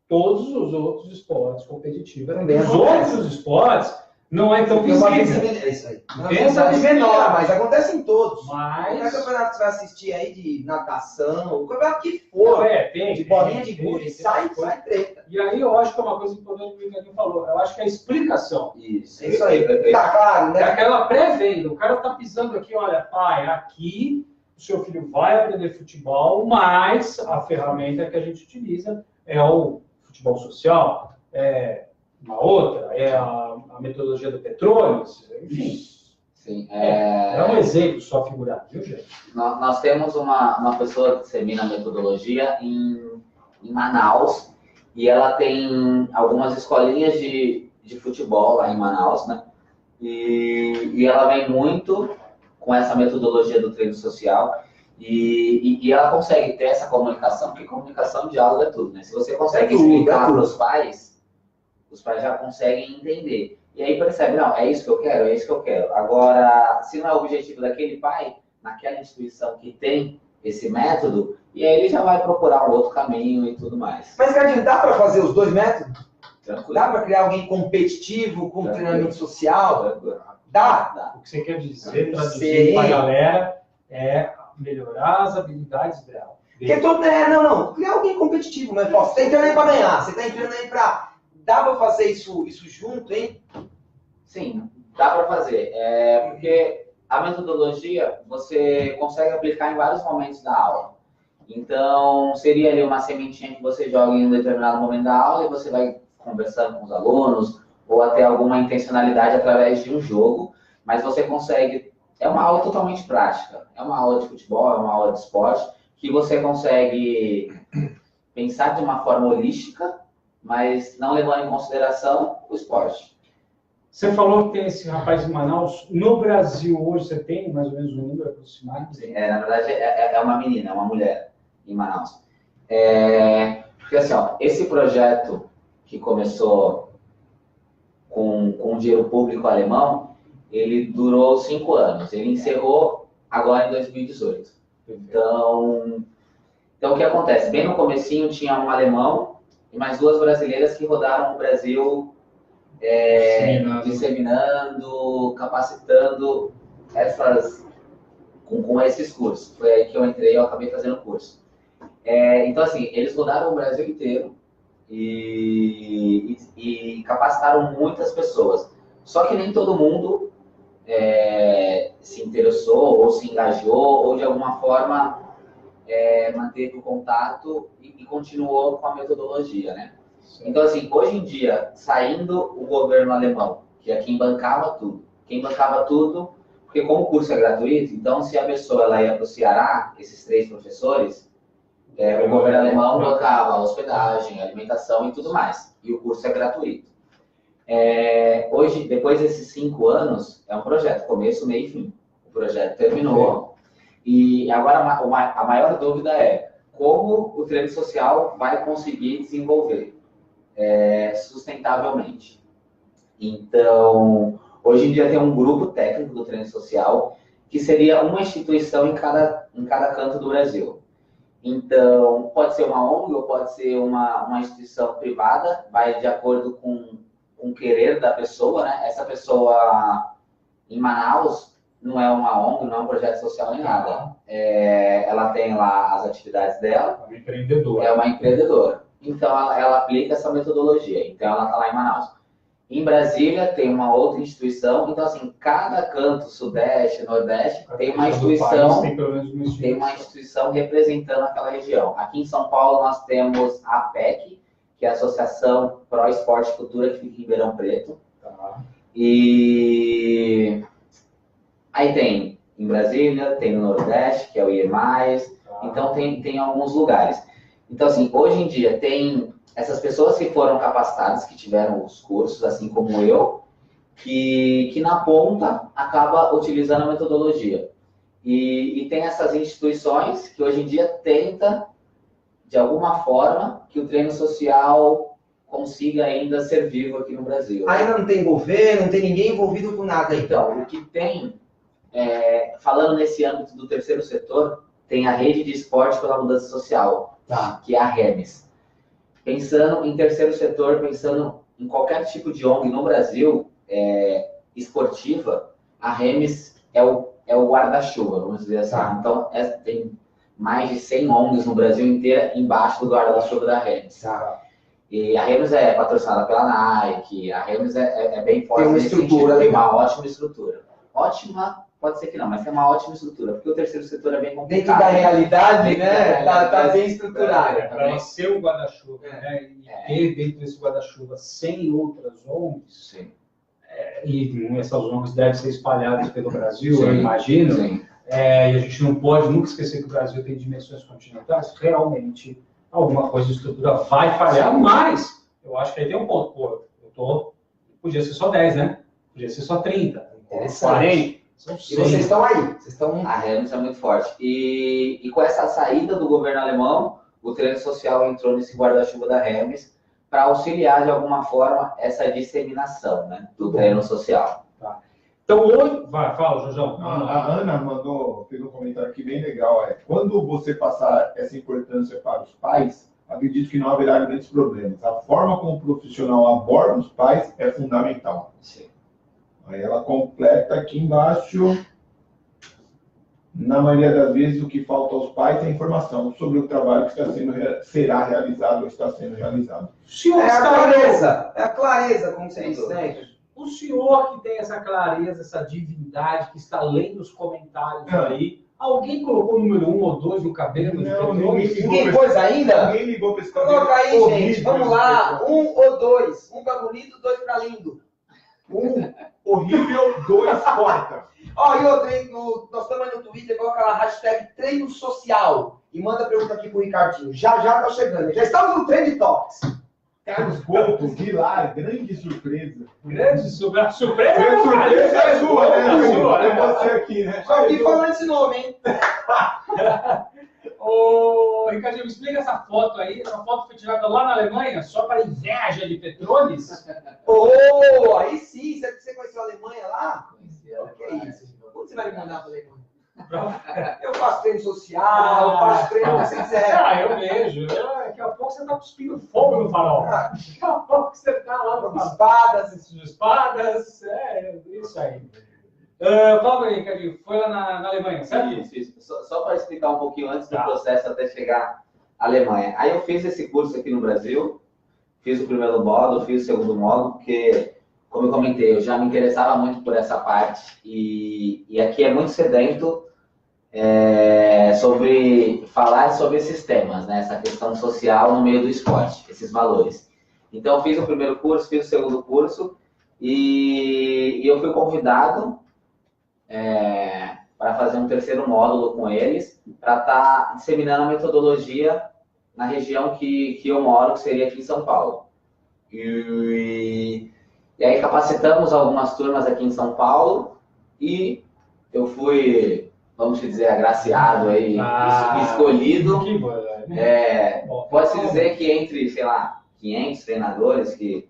todos os outros esportes competitivos, outros esportes, não é tão visível. É isso aí. É menor, mas acontece em todos. Qualquer campeonato que você vai assistir aí de natação, o campeonato que for, de bolinha de gude, sai treta. E aí eu acho que é uma coisa importante que o Ricardinho falou. Eu acho que é a explicação. Isso aí. Tá claro, né? É aquela pré-venda. O cara tá pisando aqui, olha, pai, aqui o seu filho vai aprender futebol, mas a ferramenta que a gente utiliza é o futebol social, uma outra, a metodologia do Petrones, enfim. Sim, é um exemplo só figurado, viu, gente? Nós temos uma pessoa que dissemina a metodologia em Manaus, e ela tem algumas escolinhas de futebol lá em Manaus, né? E ela vem muito com essa metodologia do treino social. E ela consegue ter essa comunicação, porque comunicação, diálogo é tudo, né? Se você consegue explicar para os pais já conseguem entender. E aí percebe, não, é isso que eu quero, é isso que eu quero. Agora, se não é o objetivo daquele pai, naquela instituição que tem esse método, e aí ele já vai procurar um outro caminho e tudo mais. Mas, Ricardinho, dá para fazer os dois métodos? Tranquilo. Dá para criar alguém competitivo com treinamento social? Tranquilo. Dá. O que você quer dizer, traduzir para a galera, é melhorar as habilidades dela. Porque não é alguém competitivo, mas você tá entrando aí pra ganhar, você tá entrando aí pra... Dá pra fazer isso junto, hein? Sim, dá para fazer. Porque a metodologia você consegue aplicar em vários momentos da aula. Então, seria ali uma sementinha que você joga em um determinado momento da aula e você vai conversando com os alunos ou até alguma intencionalidade através de um jogo, mas você consegue... É uma aula totalmente prática. É uma aula de futebol, é uma aula de esporte, que você consegue pensar de uma forma holística, mas não levando em consideração o esporte. Você falou que tem esse rapaz em Manaus. No Brasil, hoje, você tem mais ou menos um número aproximado? Sim, na verdade, é uma menina, é uma mulher em Manaus. Porque assim, ó, esse projeto que começou com dinheiro público alemão, ele durou 5 anos. Ele encerrou agora em 2018. Então o que acontece? Bem no comecinho tinha um alemão e mais 2 brasileiras que rodaram o Brasil disseminando, capacitando com esses cursos. Foi aí que eu entrei e eu acabei fazendo o curso. Então, assim, eles rodaram o Brasil inteiro e capacitaram muitas pessoas. Só que nem todo mundo se interessou ou se engajou ou de alguma forma manteve o contato e continuou com a metodologia, né? Então, assim, hoje em dia, saindo o governo alemão, que é quem bancava tudo, porque como o curso é gratuito, então se a pessoa ela ia para o Ceará, esses 3 professores, o governo alemão bancava a hospedagem, a alimentação e tudo mais, e o curso é gratuito. Hoje, depois desses 5 anos, é um projeto, começo, meio e fim. O projeto terminou, e agora a maior dúvida é como o treino social vai conseguir desenvolver sustentavelmente. Então, hoje em dia tem um grupo técnico do treino social que seria uma instituição em cada canto do Brasil. Então, pode ser uma ONG ou pode ser uma instituição privada, vai de acordo com o querer da pessoa, né? Essa pessoa em Manaus não é uma ONG, não é um projeto social nem nada. Ela tem lá as atividades dela. É uma empreendedora. É uma empreendedora. Então, ela aplica essa metodologia. Então, ela está lá em Manaus. Em Brasília, tem uma outra instituição. Então, assim, cada canto, Sudeste, Nordeste, tem uma instituição, tem uma instituição representando aquela região. Aqui em São Paulo, nós temos a APEC, que é a Associação Pro Esporte e Cultura, que fica em Ribeirão Preto. Tá. E aí tem em Brasília, tem no Nordeste, que é o IEMAIS. Tá. Então, tem alguns lugares. Então, assim, hoje em dia tem essas pessoas que foram capacitadas, que tiveram os cursos, assim como eu, que na ponta acaba utilizando a metodologia. E tem essas instituições que hoje em dia tenta, de alguma forma, que o treino social consiga ainda ser vivo aqui no Brasil. Ainda não tem governo, não tem ninguém envolvido com nada. Então, o que tem, falando nesse âmbito do terceiro setor, tem a Rede de Esporte pela Mudança Social, que é a REMES. Pensando em terceiro setor, pensando em qualquer tipo de ONG no Brasil, esportiva, a REMES é o guarda-chuva, vamos dizer assim. Então, tem mais de 100 ONGs no Brasil inteiro embaixo do guarda-chuva da REMES. E a REMES é patrocinada pela Nike, a REMES é bem forte. Tem uma estrutura, tem uma ótima estrutura. Ótima, pode ser que não, mas tem uma ótima estrutura, porque o terceiro setor é bem complicado. Dentro da realidade, né? Tá bem estruturado. Para ser o guarda-chuva, né? E ter dentro desse guarda-chuva 100 outras ONGs, Sim. E essas ONGs devem ser espalhadas pelo Brasil, Sim. eu imagino. Sim. E a gente não pode nunca esquecer que o Brasil tem dimensões continentais, realmente alguma coisa de estrutura vai falhar, mas eu acho que aí tem um ponto. Pô, podia ser só 10, né? Podia ser só 30, 40. São 100. E vocês estão aí. A REMES é muito forte. E com essa saída do governo alemão, o treino social entrou nesse guarda-chuva da REMES para auxiliar de alguma forma essa disseminação, né, do treino social. Tá. Então hoje, fala, Jorjão. A Ana fez um comentário aqui bem legal. Quando você passar essa importância para os pais, acredito que não haverá grandes problemas. A forma como o profissional aborda os pais é fundamental. Sim. Aí ela completa aqui embaixo. Na maioria das vezes, o que falta aos pais é informação sobre o trabalho que será realizado ou está sendo realizado. O senhor É a está clareza, é a clareza, como você disse, né? O senhor que tem essa clareza, essa divindade, que está lendo os comentários aí, alguém colocou o número 1 ou 2 no cabelo? Não, Ninguém pôs ainda? Ninguém ligou para esse Coloca aí, cabelo gente. horrível, Vamos lá. 1 ou 2. 1 pra bonito, 2 pra lindo. 1 horrível, 2 porta. Ó, e outra, hein? Nós estamos aí no Twitter, coloca lá, hashtag treino social. E manda a pergunta aqui pro Ricardinho. Já tá chegando. Já estamos no Trend Talks. Carlos Couto, Vilar, grande surpresa. Grande surpresa. Grande surpresa é sua, né? É sua, né? É você aqui, né? Só que falando esse nome, hein? Ô, Ricardinho, me explica essa foto aí. Essa foto foi tirada lá na Alemanha, só para inveja de Petroles? Ô, aí sim. Você conheceu a Alemanha lá? Que é isso? Quando você vai me mandar pra Alemanha? Eu faço treino social, eu faço treino que você quiser. Ah, eu vejo. Daqui a pouco você tá cuspindo fogo no farol. Daqui a pouco você tá lá no espadas. É, isso aí. Fala aí, Ricardinho. Foi lá na Alemanha, certo? Isso. Só para explicar um pouquinho antes do processo até chegar à Alemanha. Aí eu fiz esse curso aqui no Brasil, fiz o primeiro módulo, fiz o segundo módulo, porque, como eu comentei, eu já me interessava muito por essa parte. E aqui é muito sedento sobre falar sobre esses temas, né? Essa questão social no meio do esporte, esses valores. Então, eu fiz o primeiro curso, fiz o segundo curso, e eu fui convidado para fazer um terceiro módulo com eles, para estar disseminando a metodologia na região que eu moro, que seria aqui em São Paulo. E aí capacitamos algumas turmas aqui em São Paulo, e eu fui, vamos dizer, agraciado aí, escolhido. Pode-se dizer que entre, sei lá, 500 treinadores que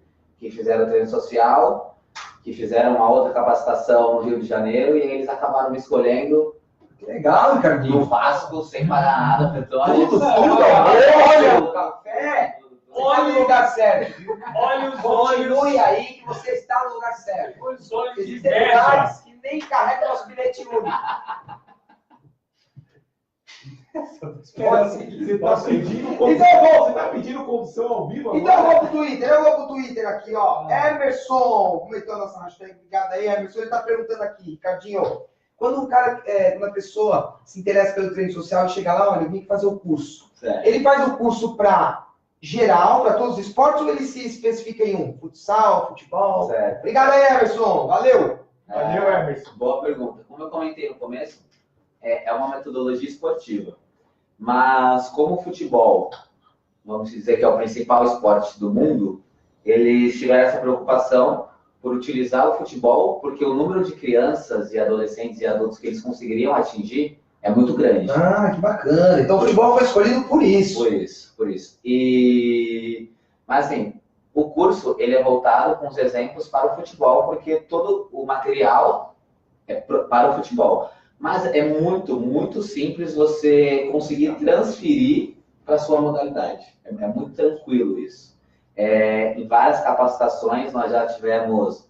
fizeram treino social, que fizeram uma outra capacitação no Rio de Janeiro, e aí eles acabaram me escolhendo. Que legal, Ricardinho. No Vasco, sem pagar nada, Petróleo. Olha o café. Olha o lugar certo, viu? Olha os Continue aí que você está no lugar certo. Os olhos de Existem inveja. lugares que nem carregam nosso bilhete único. Você tá pedindo Então, você tá pedindo condição ao vivo Então agora? eu vou pro Twitter aqui, ó. Emerson, comentou a nossa hashtag, obrigado aí, Emerson. Ele tá perguntando aqui, Ricardinho, quando um cara, uma pessoa se interessa pelo treino social e chega lá, olha, eu vim fazer o curso. Certo. Ele faz o curso para geral, para todos os esportes, ou ele se especifica em um? Futsal, futebol? Certo. Obrigado aí, Emerson. Valeu. Valeu, Emerson. Boa pergunta. Como eu comentei no começo, é uma metodologia esportiva. Mas como o futebol, vamos dizer que é o principal esporte do mundo, eles tiveram essa preocupação por utilizar o futebol, porque o número de crianças e adolescentes e adultos que eles conseguiriam atingir é muito grande. Ah, que bacana. Então o futebol foi escolhido por isso. Por isso. Mas assim, o curso ele é voltado com os exemplos para o futebol, porque todo o material é para o futebol. Mas é muito, muito simples você conseguir transferir para a sua modalidade. É muito tranquilo isso. Em várias capacitações nós já tivemos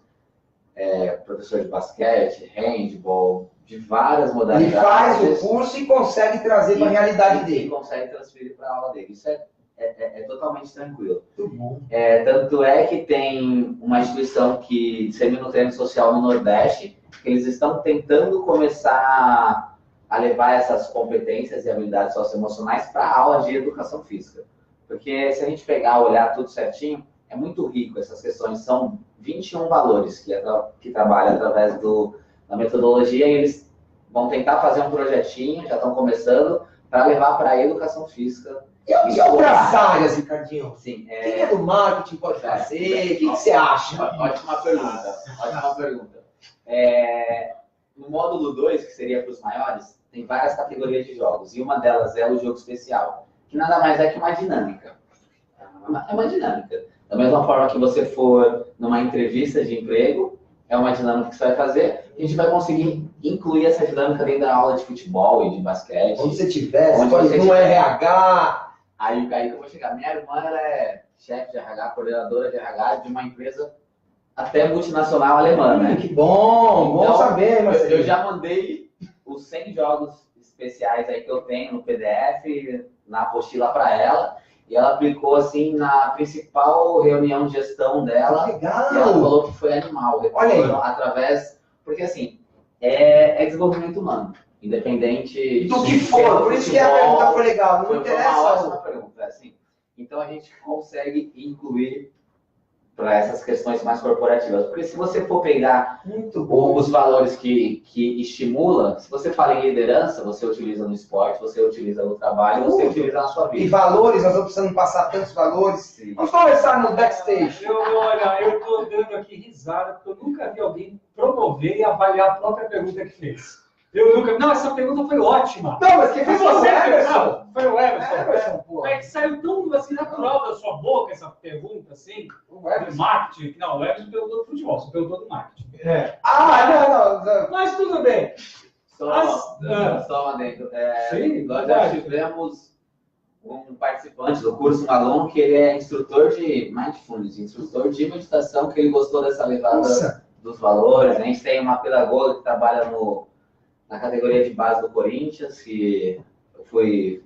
professor de basquete, handball, de várias modalidades. Ele faz o curso e consegue trazer para a realidade dele. E consegue transferir para a aula dele. Isso é totalmente tranquilo. Muito bom. Tanto é que tem uma instituição que dissemina o treino social no Nordeste, que eles estão tentando começar a levar essas competências e habilidades socioemocionais para a aula de educação física. Porque se a gente pegar, olhar tudo certinho, é muito rico essas questões. São 21 valores que trabalham através da metodologia, e eles vão tentar fazer um projetinho, já estão começando, para levar para a educação física. E outras áreas, Ricardinho? Sim. Quem é do marketing pode fazer? O que você acha? Ótima pergunta. No módulo 2, que seria para os maiores, tem várias categorias de jogos, e uma delas é o jogo especial, que nada mais é que uma dinâmica. É uma dinâmica. Da mesma forma que você for numa entrevista de emprego, é uma dinâmica que você vai fazer, a gente vai conseguir incluir essa dinâmica dentro da aula de futebol e de basquete. Onde você tiver, Onde pode você no tiver. RH. Aí que eu vou chegar. Minha irmã, ela é chefe de RH, coordenadora de RH de uma empresa até multinacional alemã, né? Que bom, bom Então, saber, Marcelo. Eu já mandei os 100 jogos especiais aí que eu tenho no PDF, na apostila para ela. E ela aplicou assim na principal reunião de gestão dela. Legal! E ela falou que foi animal. Olha aí. Através. Porque assim, é desenvolvimento humano. Independente Do que for, por isso que a pergunta foi legal. Não foi interessa. uma ótima pergunta, assim. Então a gente consegue incluir para essas questões mais corporativas. Porque se você for pegar os valores que estimula, se você fala em liderança, você utiliza no esporte, você utiliza no trabalho, você utiliza na sua vida. E valores, nós vamos precisando passar tantos valores. Sim. Vamos conversar no backstage. Olha, eu estou dando aqui risada, porque eu nunca vi alguém promover e avaliar a própria pergunta que fez. Eu nunca. Não, essa pergunta foi ótima. Não, mas quem Foi fez você, o Everson? Foi o Everson. Everson, pô. É que saiu tão assim, natural da sua boca essa pergunta, assim, do marketing. Não, o Everson perguntou do futebol, você perguntou do marketing. Não. Mas tudo bem. Só um adendo. Sim, Nós já tivemos um participante do curso, um aluno, que ele é instrutor de mindfulness, instrutor de meditação, que ele gostou dessa levada dos valores. A gente tem uma pedagoga que trabalha na categoria de base do Corinthians, que foi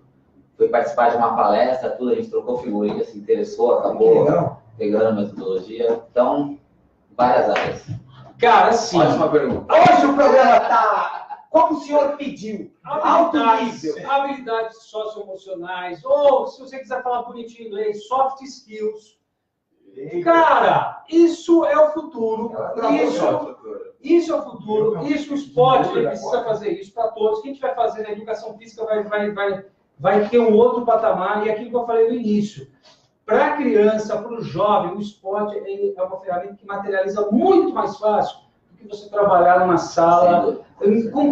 participar de uma palestra, tudo, a gente trocou figurinha, se interessou, acabou pegando a metodologia. Então, várias áreas. Cara, sim. Ótima pergunta. Hoje o programa tá como o senhor pediu. Alto nível. Habilidades socioemocionais, ou se você quiser falar bonitinho em inglês, soft skills. Cara, isso é o futuro. Isso é o futuro. Isso o esporte precisa fazer isso para todos. Quem estiver fazendo a educação física vai ter um outro patamar. E aquilo que eu falei no início. Para a criança, para o jovem, o esporte é uma ferramenta que materializa muito mais fácil do que você trabalhar numa sala,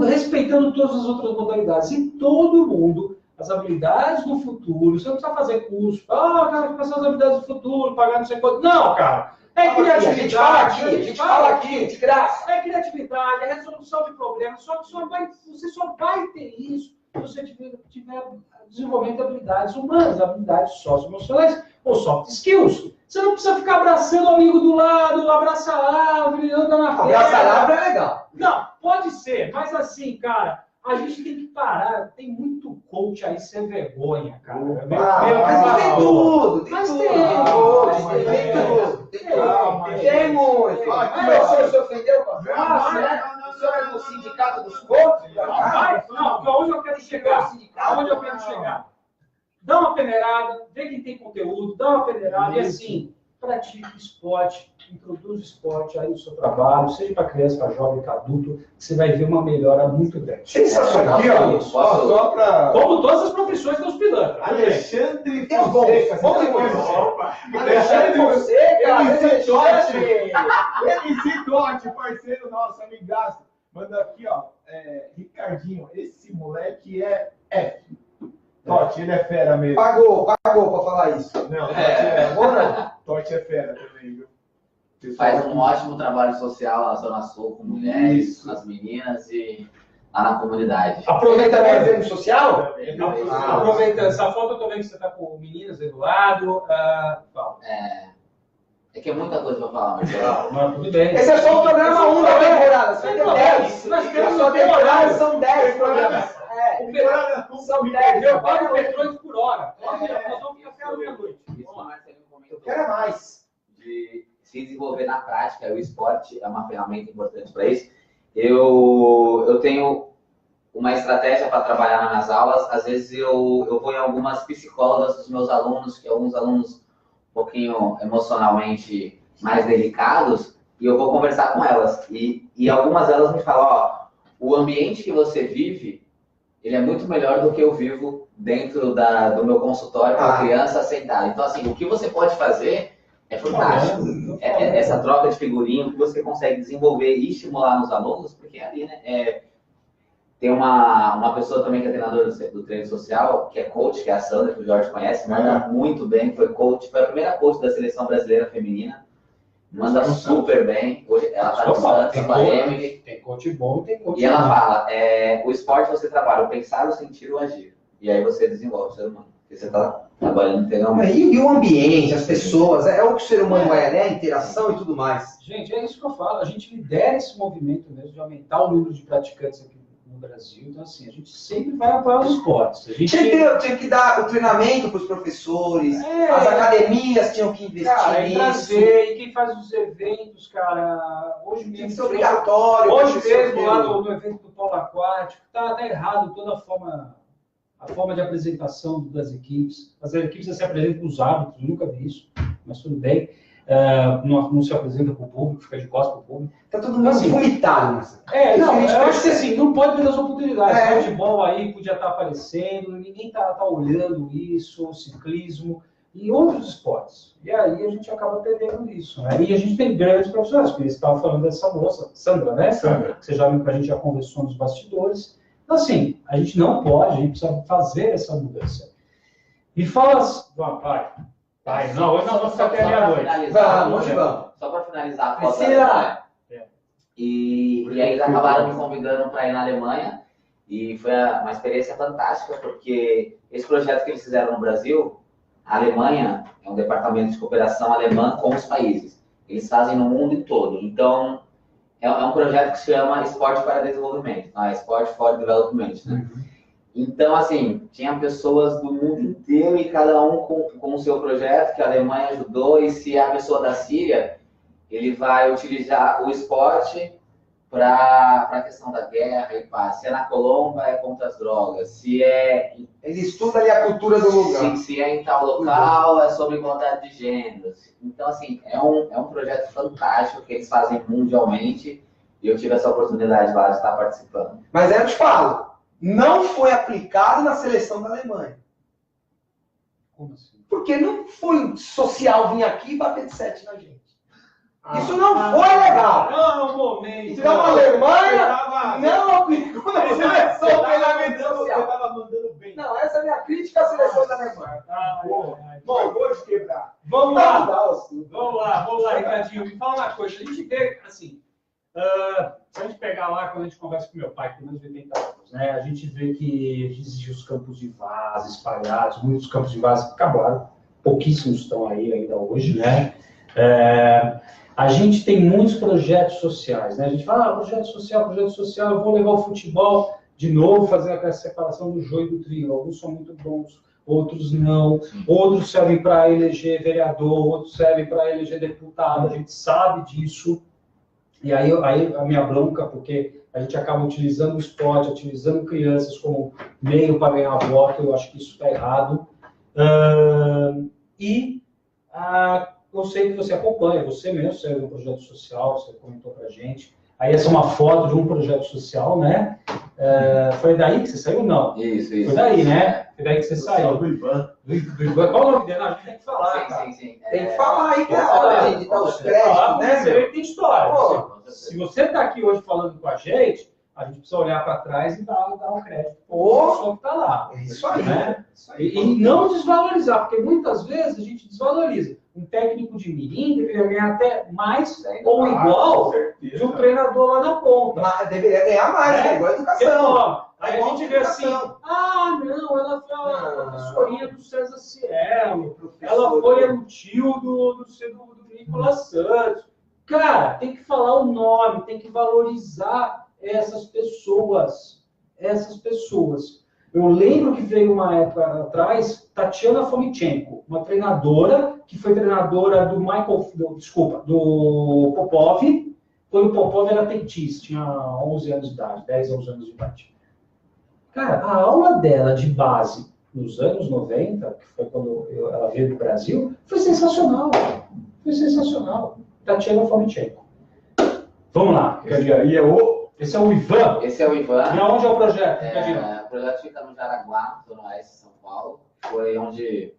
respeitando todas as outras modalidades. E todo mundo, as habilidades do futuro, você não precisa fazer curso. Eu quero passar as habilidades do futuro, pagar não sei quanto. Não, cara. É criatividade. A gente fala aqui, de graça. É criatividade, é resolução de problemas. Só que você só vai ter isso se você tiver desenvolvimento de habilidades humanas, habilidades socioemocionais ou soft skills. Você não precisa ficar abraçando o amigo do lado, abraça a árvore, anda na frente. Abraçar a árvore é legal. Não, pode ser, mas assim, cara, a gente tem que parar. Tem muito coach aí sem vergonha, cara. Mas tem tudo. Mas tem tudo. Tem muito. O senhor se ofendeu com a frase, né? O senhor é do sindicato dos coaches? Não, onde eu quero chegar? Aonde eu quero chegar? Dá uma peneirada, vê quem tem conteúdo, dá uma peneirada e assim, pratique esporte, introduz esporte aí no seu trabalho, seja para criança, para jovem, para adulto, você vai ver uma melhora muito grande. Sensacional. Aqui, ó, só para... Como todas as profissões estão pilantras. Alexandre Eu vou. Alexandre Fonseca, MC Totti, parceiro nosso, amigaço. Manda aqui, ó, Ricardinho, esse moleque é F. Totti, ele é fera mesmo. Pagou pra falar isso. Não, Totti é fera também, viu? Faz um ótimo trabalho social na Zona Sul com mulheres, com as meninas e lá na comunidade. Aproveita o evento social? Aproveita essa foto, eu tô vendo que você tá com meninas aí do lado. É que é muita coisa pra falar, mas Tudo bem. Esse é só o programa 1 da temporada. Você tem 10. Nós temos A sua temporada são 10 programas. São 10. Eu pago petróleo por hora. Nós vamos ficar até a meia-noite. Eu quero mais. De se desenvolver na prática, o esporte é uma ferramenta importante para isso. Eu tenho uma estratégia para trabalhar nas minhas aulas. Às vezes eu vou em algumas psicólogas dos meus alunos, que alguns alunos um pouquinho emocionalmente mais delicados, e eu vou conversar com elas. E algumas delas me falam, o ambiente que você vive, ele é muito melhor do que eu vivo dentro do meu consultório com a criança sentada. Então, assim, o que você pode fazer é fantástico. Essa troca de figurinha, que você consegue desenvolver e estimular nos alunos, porque ali, né, tem uma pessoa também que é treinadora do treino social, que é coach, que é a Sandra, que o Jorge conhece, manda muito bem, foi a primeira coach da seleção brasileira feminina, manda super bem. Hoje ela está no Santos, com a Emily. Tem coach bom, tem coach. E ela fala, o esporte você trabalha o pensar, o sentir, o agir. E aí você desenvolve o ser humano. Porque você está trabalhando integralmente. E o ambiente, as pessoas, é o que o ser humano é, né? Interação e tudo mais. Gente, é isso que eu falo. A gente lidera esse movimento mesmo de aumentar o número de praticantes aqui no Brasil. Então, assim, a gente sempre vai apoiar os esportes. A gente Tinha que dar o treinamento para os professores, as academias tinham que investir cara, nisso. trazer, e quem faz os eventos, cara, hoje Tem que mesmo. ser obrigatório. Hoje mesmo, lá no evento do Polo Aquático, tá errado toda a forma de apresentação das equipes. As equipes se apresentam para os árbitros, eu nunca vi isso, mas tudo bem. Não se apresenta para o público, fica de costas para o público. Tá todo mundo assim, vomitado, mas... eu acho que assim, não pode ter as oportunidades. O futebol aí podia estar aparecendo, ninguém tá olhando isso, o ciclismo e outros esportes. E aí a gente acaba perdendo isso. Né? E a gente tem grandes profissionais, porque eles estavam falando dessa moça, Sandra, né? Sandra, que você já viu que a gente já conversou nos bastidores. Então, assim, a gente não pode, a gente precisa fazer essa mudança. E fala assim, não, hoje nós vamos ficar até meia-noite. Vamos. Só para finalizar a foto Priscila. da Alemanha. E aí eles acabaram me convidando para ir na Alemanha. E foi uma experiência fantástica, porque esse projeto que eles fizeram no Brasil, a Alemanha é um departamento de cooperação alemã com os países. Eles fazem no mundo todo. Então, é um projeto que se chama Esporte para Desenvolvimento, tá? Sport for Development, né? Então, assim, tinha pessoas do mundo inteiro e cada um com o seu projeto que a Alemanha ajudou. E se a pessoa da Síria, ele vai utilizar o esporte para a questão da guerra e paz. Se é na Colômbia, é contra as drogas. Se é... Ele estuda ali a cultura do lugar. Se é em tal local, é sobre igualdade de gêneros. Então, assim, é um projeto fantástico que eles fazem mundialmente. E eu tive essa oportunidade lá de estar participando. Mas aí eu te falo, não foi aplicado na seleção da Alemanha. Como assim? Porque não foi social vir aqui e bater de 7 na gente. Isso não foi legal. Não, um momento. Então a Alemanha não aplicou na seleção do treinamento social. Eu tava mandando bem. Não, essa é a minha crítica à seleção da Alemanha. Bom, vou te quebrar. Vamos lá, Ricardinho. Me fala uma coisa. A gente vê, assim, se a gente pegar lá, quando a gente conversa com meu pai, com menos de 80 anos, né? A gente vê que existem os campos de vaza espalhados, muitos campos de vaza acabaram, pouquíssimos estão aí ainda hoje, né? A gente tem muitos projetos sociais, né? A gente fala, projeto social, eu vou levar o futebol de novo, fazer aquela separação do joio e do trigo. Alguns são muito bons, outros não. Outros servem para eleger vereador, outros servem para eleger deputado, a gente sabe disso. E aí a minha bronca, porque a gente acaba utilizando o esporte, utilizando crianças como meio para ganhar voto, eu acho que isso está errado. Eu sei que você acompanha, você mesmo saiu de um projeto social, você comentou pra gente. Aí essa é uma foto de um projeto social, né? Foi daí que você saiu? Não. Isso. Foi daí, né? Foi daí que você saiu. Do Ivan. Do Ivan. Qual o nome dele? Não, a gente tem que falar. Sim. Tem que falar aí que é hora de dar os créditos, né, Você vê que tem história. Pô. Se você está aqui hoje falando com a gente precisa olhar para trás e dar um crédito para Pô. pessoa que está lá. É isso aí. Né? E não desvalorizar, porque muitas vezes a gente desvaloriza. Um técnico de mirim deveria ganhar até mais ou igual de um treinador lá na ponta. Mas deveria ganhar mais, né? Igual a educação. Aí a gente vê assim, não, ela foi a professorinha do César Cielo, ela foi o tio do Nicolas Santos. Cara, tem que falar o nome, tem que valorizar essas pessoas. Eu lembro que veio uma época atrás, Tatiana Fomitchenko, uma treinadora, que foi treinadora do do Popov. Quando o Popov era petista, tinha 11 anos de idade, 10 a 11 anos de idade. Cara, a aula dela de base nos anos 90, que foi quando ela veio do Brasil, foi sensacional. Tatiana Fomitchenko. Vamos lá. Esse é o Ivan? Esse é o Ivan. E aonde é o projeto? O projeto fica no Jaraguá, Zona Oeste de São Paulo. Foi onde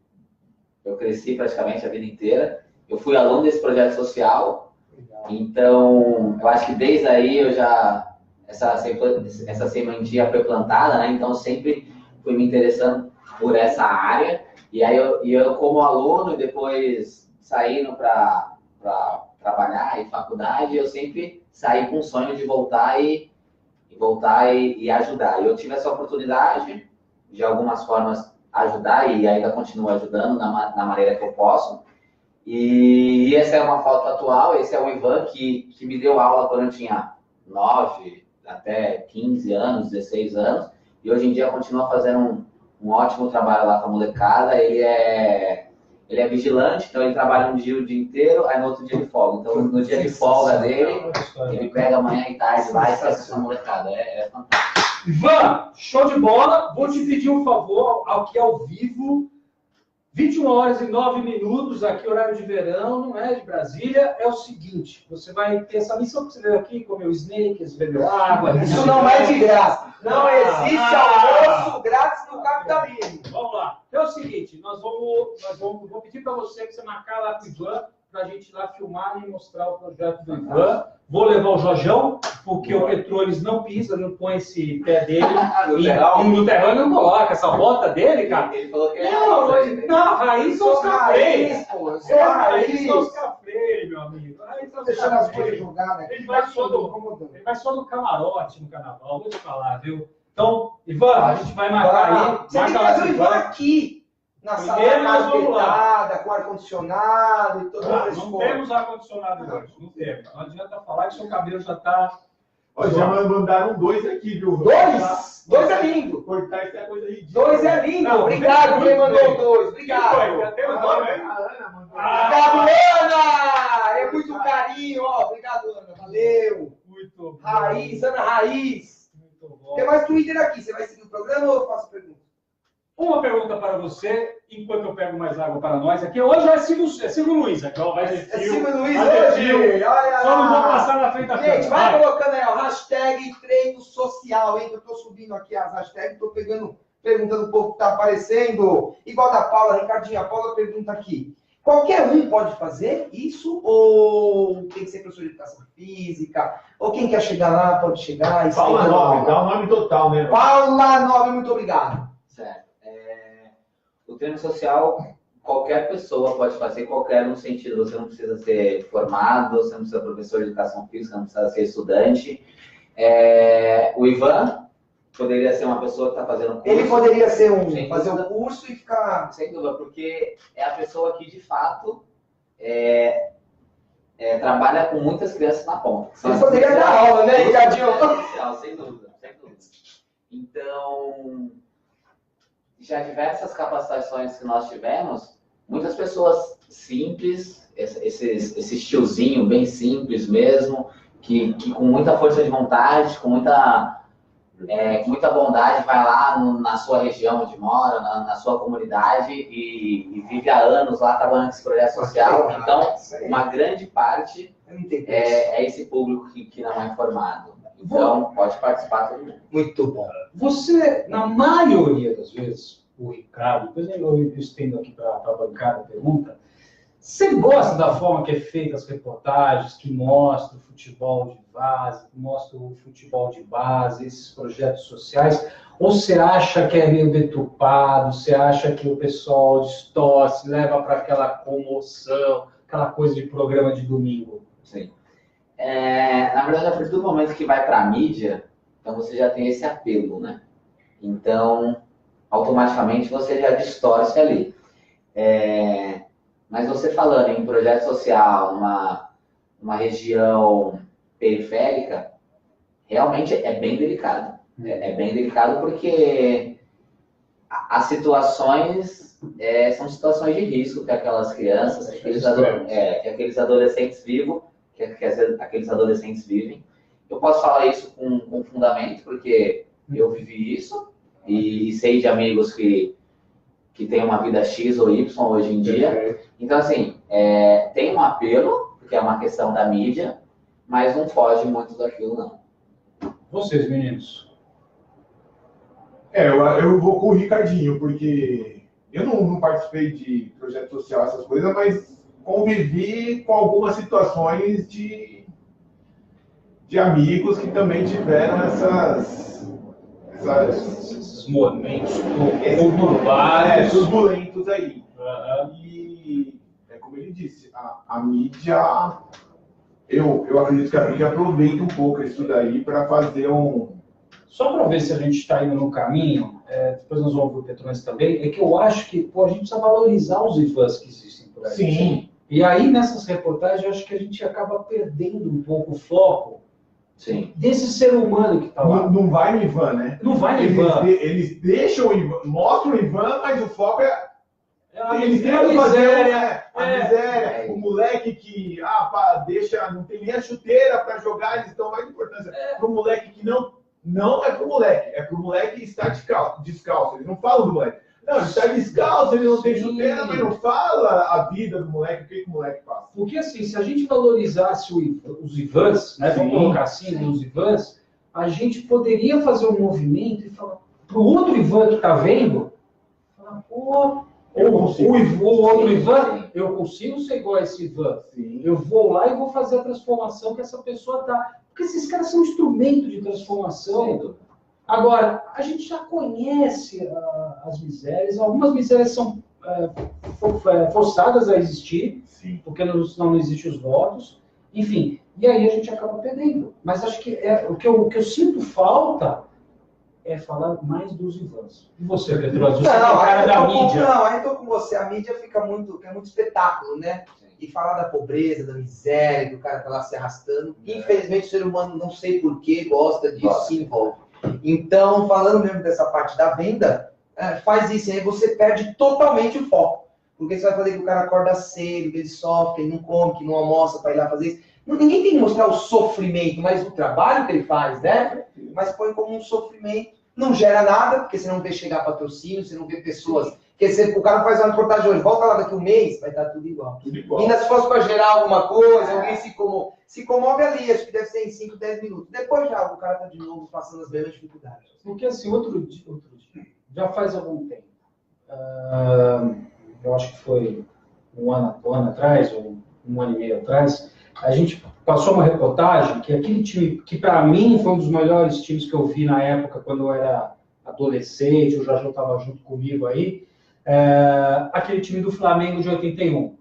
eu cresci praticamente a vida inteira. Eu fui aluno desse projeto social. Legal. Então, eu acho que desde aí essa sementinha foi plantada, né? Então, eu sempre fui me interessando por essa área. E aí, eu como aluno, e depois saindo para trabalhar em faculdade, eu sempre saí com o sonho de voltar e ajudar. E eu tive essa oportunidade, de algumas formas, ajudar, e ainda continuo ajudando na maneira que eu posso. E essa é uma foto atual, esse é o Ivan, que me deu aula quando eu tinha 9, até 15 anos, 16 anos, e hoje em dia continua fazendo um ótimo trabalho lá com a molecada. Ele é vigilante, então ele trabalha um dia o dia inteiro, aí no outro dia ele folga. Então no dia de folga dele, ele pega manhã e tarde lá e faz essa molecada. É fantástico. Ivan, show de bola. Vou te pedir um favor, aqui ao vivo. 21h09 aqui, horário de verão, não é de Brasília. É o seguinte, você vai ter essa missão que você veio aqui, comeu snakes, bebeu água. Isso não é de graça. Não existe almoço grátis no capitalismo. Vamos lá. É o seguinte, vou pedir para você que você marcar lá com o Ivan, para a gente ir lá filmar e mostrar o projeto do Ivan. Vou levar o Jorjão, porque o Petroles não pisa, não põe esse pé dele no terrão, não coloca essa bota dele, cara. Ele falou que Não, raiz são os cafés. Pô, eu É sou raiz são os raiz. cafés, meu amigo. Raiz são os Deixando as cafés. coisas jogadas aqui. Ele vai só no camarote, no carnaval, vou te falar, viu? Então, Ivan, a gente vai marcar aí. Você tem que Marca fazer o lá, Ivan aqui. Na Primeiro sala nós vamos lá. carpetada, com ar-condicionado e tudo mais. Não temos ar-condicionado hoje, não temos. Não adianta falar que seu cabelo já está... Ó, já mandaram 2 aqui, viu? Dois? Dois é lindo. Cortar isso é coisa ridícula. 2 é lindo. Não, Obrigado quem mandou 2. Obrigado. Tem o A nome aí? Ana mandou. Obrigado, Ana! É muito carinho, ó. Obrigado, Ana. Valeu. Muito bom. Raiz, Ana Raiz. Muito bom. Tem mais Twitter aqui. Você vai seguir o programa ou eu faço pergunta? Uma pergunta para você, enquanto eu pego mais água para nós aqui. Hoje é Silvio Luiz, aqui, ó. Vai ter É fio. Silvio Luiz vai ter hoje. fio. Olha Só não vou lá. passar na frente da câmera. Gente, vai colocando aí, ó, hashtag treino social, hein? Eu tô subindo aqui as hashtags, tô perguntando o povo que tá aparecendo. Igual da Paula, Ricardinho, a Paula pergunta aqui. Qualquer um pode fazer isso? Ou tem que ser professor de educação física? Ou quem quer chegar lá pode chegar? Paula Nobre, dá o nome total, né? Paula Nobre, muito obrigado. Certo. O treino social, qualquer pessoa pode fazer, qualquer no sentido. Você não precisa ser formado, você não precisa ser professor de educação física, não precisa ser estudante. O Ivan poderia ser uma pessoa que está fazendo curso. Ele poderia ser fazer dúvida. um curso e ficar... Sem dúvida, porque é a pessoa que, de fato, trabalha com muitas crianças na ponta. Ele poderia dar aula, né, Ricardinho? Sem dúvida, sem dúvida. Então, já diversas capacitações que nós tivemos, muitas pessoas simples, esse tiozinho bem simples mesmo, que com muita força de vontade, com muita bondade, vai lá na sua região onde mora, na sua comunidade e vive há anos lá trabalhando com esse projeto social. Então, uma grande parte é esse público que não é formado. Então, pode participar todo mundo. Muito bom. Você, na maioria das vezes, o Ricardo, depois eu estendo aqui para a bancada a pergunta, você gosta da forma que é feita as reportagens, que mostra o futebol de base, que mostra o futebol de base, esses projetos sociais, ou você acha que é meio deturpado, você acha que o pessoal distorce, leva para aquela comoção, aquela coisa de programa de domingo? Sim. Na verdade, a partir do momento que vai para a mídia, então você já tem esse apelo, né? Então, automaticamente você já distorce ali. Mas você falando em projeto social, numa região periférica, realmente é bem delicado. É bem delicado porque as situações são situações de risco que aquelas crianças, que aqueles adolescentes aqueles adolescentes vivem. Eu posso falar isso com fundamento, porque eu vivi isso e sei de amigos que têm uma vida X ou Y hoje em dia. Então, assim, tem um apelo, porque é uma questão da mídia, mas não foge muito daquilo, não. Vocês, meninos? Eu vou com o Ricardinho, porque eu não participei de projeto social, essas coisas, mas convivi com algumas situações de amigos que também tiveram esses momentos turbulentos aí. E, como ele disse, a mídia, eu acredito que a mídia aproveita um pouco isso daí para fazer Só para ver se a gente está indo no caminho, depois nós vamos para o Petronas também, é que eu acho que a gente precisa valorizar os Ivans que existem por aí. Sim. E aí, nessas reportagens, eu acho que a gente acaba perdendo um pouco o foco Sim. desse ser humano que está lá. Não vai no Ivan, né? Não vai no Ivan. Eles deixam o Ivan, mostram o Ivan, mas o foco é. Eles têm a miséria. a miséria. O moleque que deixa, não tem nem a chuteira para jogar, eles dão mais importância. Pro moleque que não é pro moleque, é pro moleque estar descalço. Eles não falam do moleque. Não, ele está descalço, ele não tem chuteira, mas não fala a vida do moleque, o que o moleque faz. Porque assim, se a gente valorizasse os Ivans, né, vamos colocar assim, os Ivans, a gente poderia fazer um movimento e falar pro outro Ivan que está vendo, falar, pô, o outro Ivan, eu consigo ser igual a esse Ivan. Sim. Eu vou lá e vou fazer a transformação que essa pessoa tá. Porque esses caras são um instrumento de transformação. Agora, a gente já conhece as misérias. Algumas misérias são forçadas a existir, Sim. porque senão não existem os votos. Enfim, e aí a gente acaba perdendo. Mas acho que o que eu sinto falta é falar mais dos Ivans. E você, Pedro Azul, você é o cara da mídia. Não, aí tô com você. A mídia fica muito espetáculo, né? E falar da pobreza, da miséria, do cara tá lá se arrastando. Infelizmente, o ser humano, não sei porquê, gosta disso, se envolve. Então, falando mesmo dessa parte da venda, faz isso, aí você perde totalmente o foco. Porque você vai fazer que o cara acorda cedo, que ele sofre, que ele não come, que não almoça para ir lá fazer isso. Ninguém tem que mostrar o sofrimento, mas o trabalho que ele faz, né? Mas põe como um sofrimento. Não gera nada, porque você não vê chegar patrocínio, você não vê pessoas. Porque o cara faz uma reportagem hoje, volta lá daqui um mês, vai estar tudo igual. Ainda se fosse para gerar alguma coisa, alguém se comove ali, acho que deve ser em 5, 10 minutos. Depois já o cara está de novo passando as mesmas dificuldades. Porque assim, outro dia, já faz algum tempo, eu acho que foi um ano atrás, ou um ano e meio atrás, a gente passou uma reportagem que aquele time, que para mim foi um dos melhores times que eu vi na época, quando eu era adolescente, o Jajão estava junto comigo aí, aquele time do Flamengo de 81.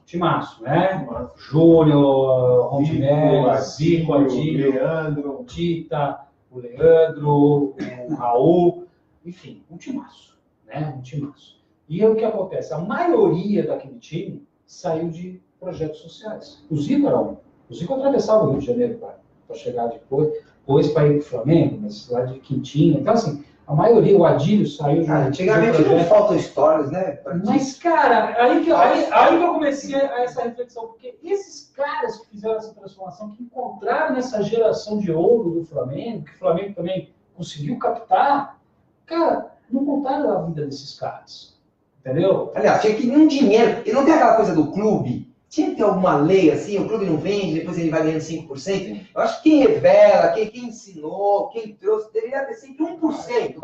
Timaço, né? Júnior, Rondinelli, Zico, Adílio, Leandro, Tita, o Leandro, o Raul, enfim, um timaço, né? Um timaço. E o que acontece? A maioria daquele time saiu de projetos sociais. O Zico era um. O Zico atravessava o Rio de Janeiro para chegar depois para ir para o Flamengo, mas lá de Quintinha. Então, assim, a maioria, o Adílio saiu de antigamente não faltam histórias, né? Mas, cara, aí que eu comecei essa reflexão, porque esses caras que fizeram essa transformação, que encontraram nessa geração de ouro do Flamengo, que o Flamengo também conseguiu captar, cara, não contaram a vida desses caras. Entendeu? Aliás, tinha que ir um dinheiro. E não tem aquela coisa do clube? Tinha que ter alguma lei assim, o clube não vende, depois ele vai ganhando 5%. Eu acho que quem revela, quem ensinou, quem trouxe, deveria ter sempre 1%,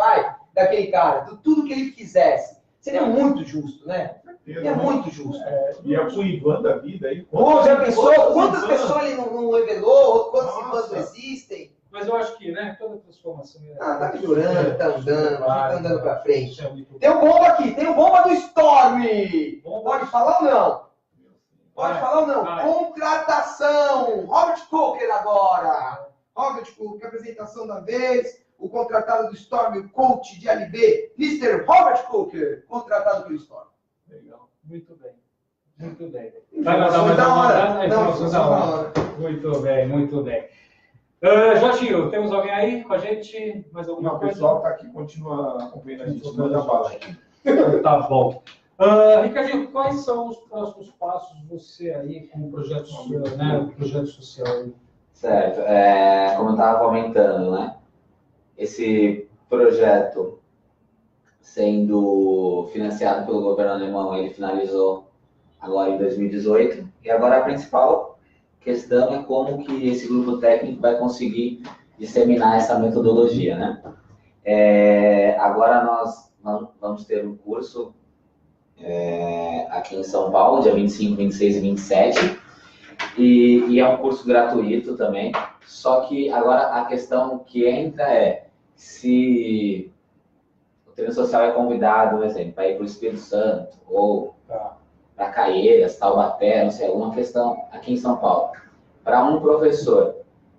daquele cara, de tudo que ele fizesse. Seria muito justo, né? Seria muito justo. E é o Ivan da vida aí. Quantas pessoas ele não revelou, quantos Ivans não existem? Mas eu acho que, né, toda transformação... tá melhorando, tá andando pra frente. É Tem um bomba aqui, tem um bomba do Storm! Pode falar ou não? Pode falar ou não? Contratação! Robert Cooker agora! Robert Cooker, apresentação da vez. O contratado do Storm, o coach de LB, Mr. Robert Cooker, contratado pelo Storm. Legal, muito bem. Muito bem. Vai dar da hora. Muito bem. Jotinho, temos alguém aí com a gente? Mais alguma coisa? O pessoal está aqui, continua acompanhando a gente. Manda bala. Tá bom. Ricardinho, quais são os próximos passos você aí com o projeto social? Certo. Como eu estava comentando, né? Esse projeto sendo financiado pelo governo alemão, ele finalizou agora em 2018. E agora a principal questão é como que esse grupo técnico vai conseguir disseminar essa metodologia, né? Agora nós vamos ter um curso aqui em São Paulo, dia 25, 26 e 27, e é um curso gratuito também, só que agora a questão que entra é se o treino social é convidado, por exemplo, para ir para o Espírito Santo, ou para Caieiras, Taubaté, não sei, alguma questão aqui em São Paulo. Para um professor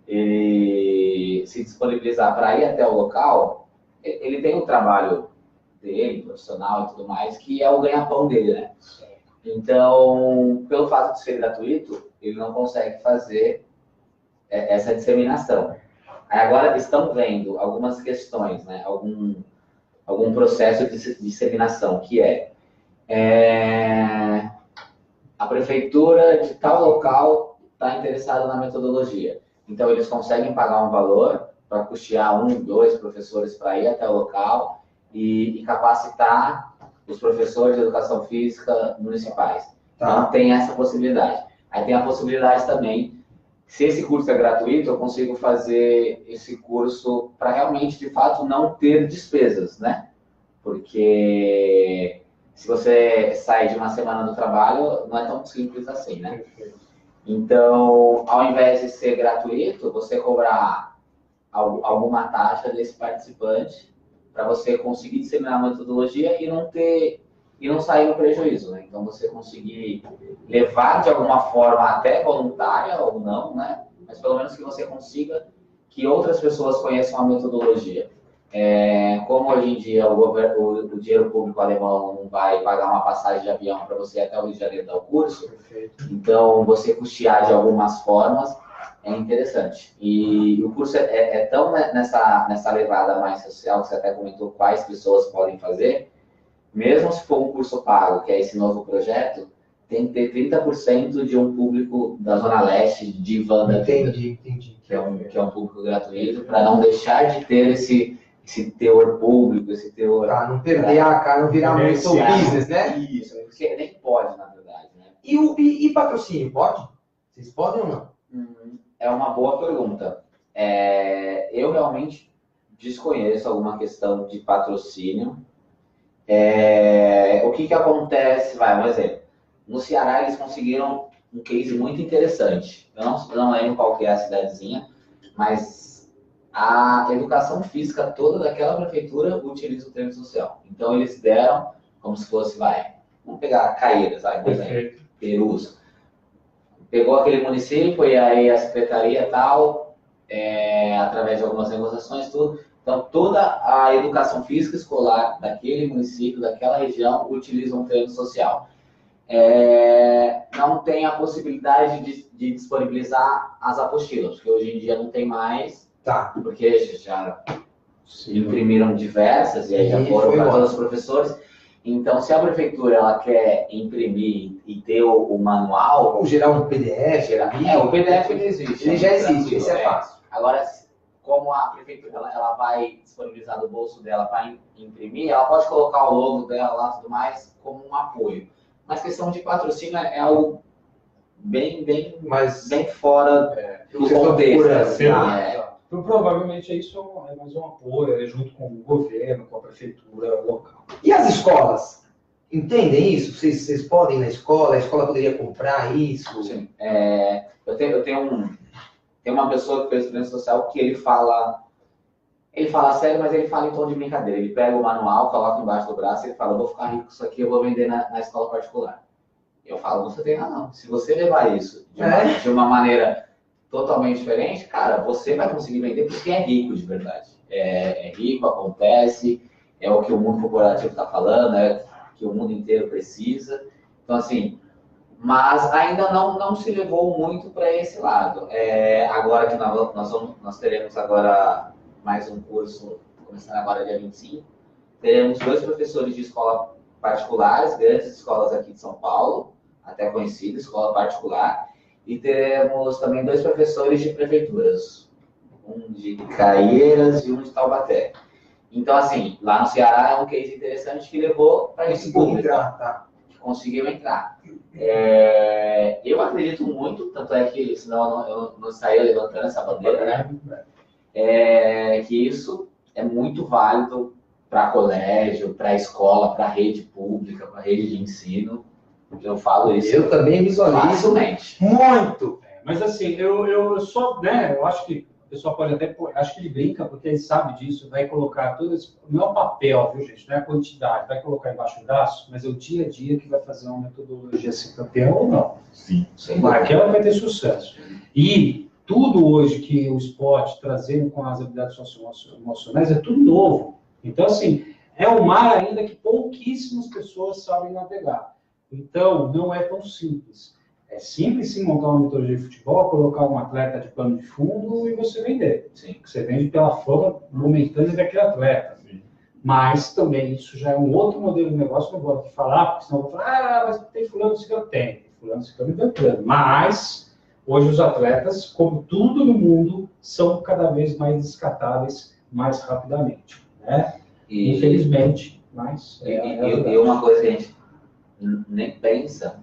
ele se disponibilizar para ir até o local, ele tem o trabalho dele, profissional e tudo mais, que é o ganha-pão dele, né? Então, pelo fato de ser gratuito, ele não consegue fazer essa disseminação. Aí agora estão vendo algumas questões, né? Algum processo de disseminação, que a prefeitura de tal local está interessada na metodologia. Então, eles conseguem pagar um valor para custear 1, 2 professores para ir até o local e capacitar os professores de educação física municipais. Então, tem essa possibilidade. Aí tem a possibilidade também, se esse curso é gratuito, eu consigo fazer esse curso para realmente, de fato, não ter despesas, né? Porque se você sai de uma semana do trabalho, não é tão simples assim, né? Então, ao invés de ser gratuito, você cobrar alguma taxa desse participante para você conseguir disseminar a metodologia e não sair no prejuízo, né? Então, você conseguir levar de alguma forma, até voluntária ou não, né? Mas pelo menos que você consiga que outras pessoas conheçam a metodologia. Como hoje em dia o dinheiro público alemão não vai pagar uma passagem de avião para você ir até o Rio de Janeiro dar o curso, então você custear de algumas formas é interessante. E o curso é tão nessa levada mais social, que você até comentou quais pessoas podem fazer, mesmo se for um curso pago, que é esse novo projeto, tem que ter 30% de um público da Zona Leste, de Vanda, Entendi. que é um público gratuito, para não deixar de ter esse teor público, esse teor... Pra não perder a cara, não virar muito business, né? Isso, porque nem pode, na verdade, né? E patrocínio, pode? Vocês podem ou não? É uma boa pergunta. Eu realmente desconheço alguma questão de patrocínio. O que acontece? Um exemplo. No Ceará, eles conseguiram um case muito interessante. Eu não lembro qual que é a cidadezinha, mas a educação física toda daquela prefeitura utiliza o treino social. Então, eles deram como se fosse, vamos pegar Caieiras, por exemplo, Perus. Pegou aquele município e aí a secretaria tal, através de algumas negociações, tudo. Então, toda a educação física escolar daquele município, daquela região, utiliza um treino social. Não tem a possibilidade de disponibilizar as apostilas, porque hoje em dia não tem mais, porque já imprimiram diversas e aí já foram para todos os professores. Então, se a prefeitura ela quer imprimir e ter o manual... Ou gerar um PDF. O PDF ele existe. Ele já existe, isso é fácil. Agora, como a prefeitura ela vai disponibilizar do bolso dela para imprimir, ela pode colocar o logo dela lá e tudo mais como um apoio. Mas questão de patrocínio é algo bem fora do contexto. Então, provavelmente isso é mais um apoio, junto com o governo, com a prefeitura local. E as escolas? Entendem isso? Vocês podem ir na escola? A escola poderia comprar isso? Sim. Eu tenho uma pessoa que fez treino social que ele fala sério, mas ele fala em tom de brincadeira. Ele pega o manual, coloca embaixo do braço e ele fala, eu vou ficar rico com isso aqui, eu vou vender na escola particular. Eu falo, você tem razão. Se você levar isso de uma maneira totalmente diferente, cara, você vai conseguir vender porque é rico de verdade. É rico, acontece, é o que o mundo corporativo está falando, é o que o mundo inteiro precisa. Então, assim, mas ainda não se levou muito para esse lado. Agora que nós teremos agora mais um curso, começando agora dia 25, teremos 2 professores de escola particulares, grandes escolas aqui de São Paulo, até conhecida, escola particular, e teremos também 2 professores de prefeituras, um de Caieiras e um de Taubaté. Então, assim, lá no Ceará é um case interessante que levou para esse público. Que conseguiu entrar. Eu acredito muito, tanto é que senão eu não saía levantando essa bandeira, né? Que isso é muito válido para colégio, para escola, para rede pública, para rede de ensino. Eu falo isso. Eu também visualizo facilmente. Muito. Mas assim, eu só, né, eu acho que o pessoal pode até, acho que ele brinca, porque ele sabe disso, vai colocar todo esse, não é o papel, viu, gente, não é a quantidade, vai colocar embaixo do braço, mas é o dia a dia que vai fazer uma metodologia ser campeão ou não. Sim. Aquela vai ter sucesso. E tudo hoje que o esporte trazendo com as habilidades socioemocionais é tudo novo. Então, assim, é um mar ainda que pouquíssimas pessoas sabem navegar. Então, não é tão simples. É simples sim montar uma metodologia de futebol, colocar um atleta de plano de fundo e você vender. Sim. Você vende pela fama momentânea daquele atleta. Sim. Mas também isso já é um outro modelo de negócio, não vou aqui falar, porque senão eu vou falar, mas tem fulano, ciclano, tem fulano, ciclano e beltrano. Mas hoje os atletas, como tudo no mundo, são cada vez mais descartáveis mais rapidamente, né? Infelizmente, mas e uma coisa que a gente nem pensa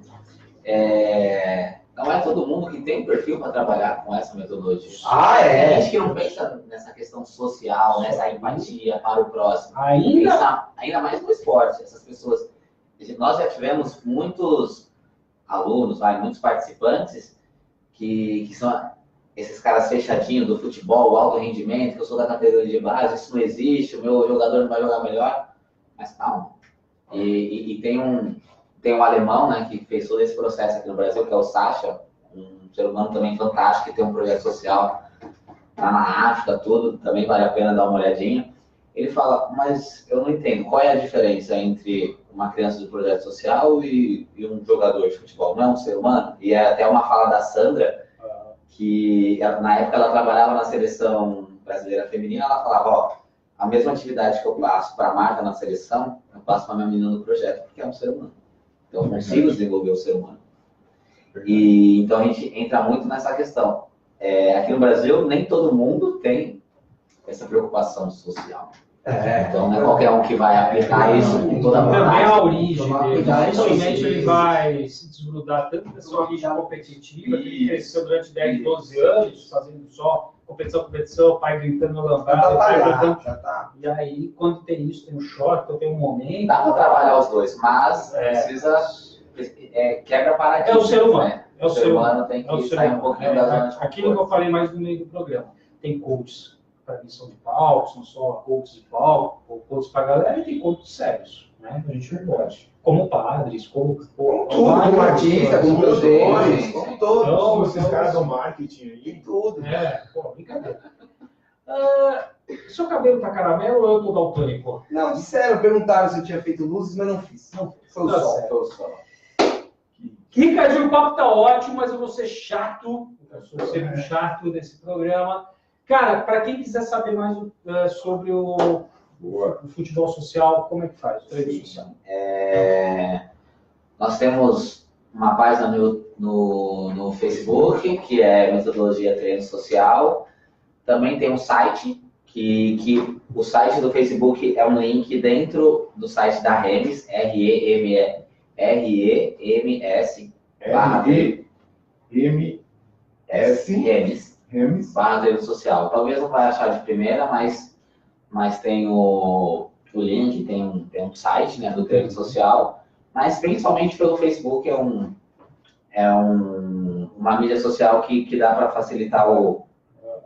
não é todo mundo que tem perfil para trabalhar com essa metodologia. Tem gente que não pensa nessa questão social, nessa empatia para o próximo. Ainda mais no esporte. Essas pessoas. Nós já tivemos muitos alunos, muitos participantes que são esses caras fechadinhos do futebol, o alto rendimento, que eu sou da categoria de base, isso não existe, o meu jogador não vai jogar melhor. Mas calma. E tem um alemão, né, que fez todo esse processo aqui no Brasil, que é o Sacha, um ser humano também fantástico, que tem um projeto social lá na África, tudo, também vale a pena dar uma olhadinha. Ele fala, mas eu não entendo, qual é a diferença entre uma criança do projeto social e um jogador de futebol? Não é um ser humano? E é até uma fala da Sandra, que na época ela trabalhava na seleção brasileira feminina, ela falava, a mesma atividade que eu passo para a Marta na seleção, eu passo para a minha menina no projeto, porque é um ser humano. Então, eu consigo desenvolver o ser humano. E então a gente entra muito nessa questão. Aqui no Brasil, nem todo mundo tem essa preocupação social. Então, não é qualquer um que vai aplicar isso com toda a também vontade. a origem dele. Dificilmente ele vai se desgrudar tanto dessa origem competitiva, que ele cresceu durante 10, 12 anos, fazendo só competição, o pai gritando no lambada, o pai gritando. E aí, quando tem isso, tem um choque, então tem um momento. Dá para trabalhar os dois, mas precisa. Quebra paradigma. É o ser humano. Né? O ser humano tem que sair um pouquinho da zona de conforto. Aquilo que eu falei mais no meio do programa. Tem coaches para missão de palco, são só coaches de palco, ou coaches para galera, e tem coaches sérios, né? A gente não pode. Como padres, como tudo, como artista, como produtores, como todos. Então, esses caras do marketing aí. Tudo. Brincadeira. Seu cabelo tá caramelo ou eu tô daltônico? Não, disseram, perguntaram se eu tinha feito luzes, mas não fiz. Não, foi o sol. Ricardinho, o papo tá ótimo, mas eu vou ser chato. Eu sou sempre chato nesse programa. Cara, para quem quiser saber mais sobre o futebol social, como é que faz? O treino social? Nós temos uma página no Facebook, que é Metodologia Treino Social. Também tem um site, que o site do Facebook é um link dentro do site da REMS, REMS, barra treino social. Talvez não vai achar de primeira, mas tem o link, tem um site, né, do treino social, mas principalmente pelo Facebook é uma mídia social que dá para facilitar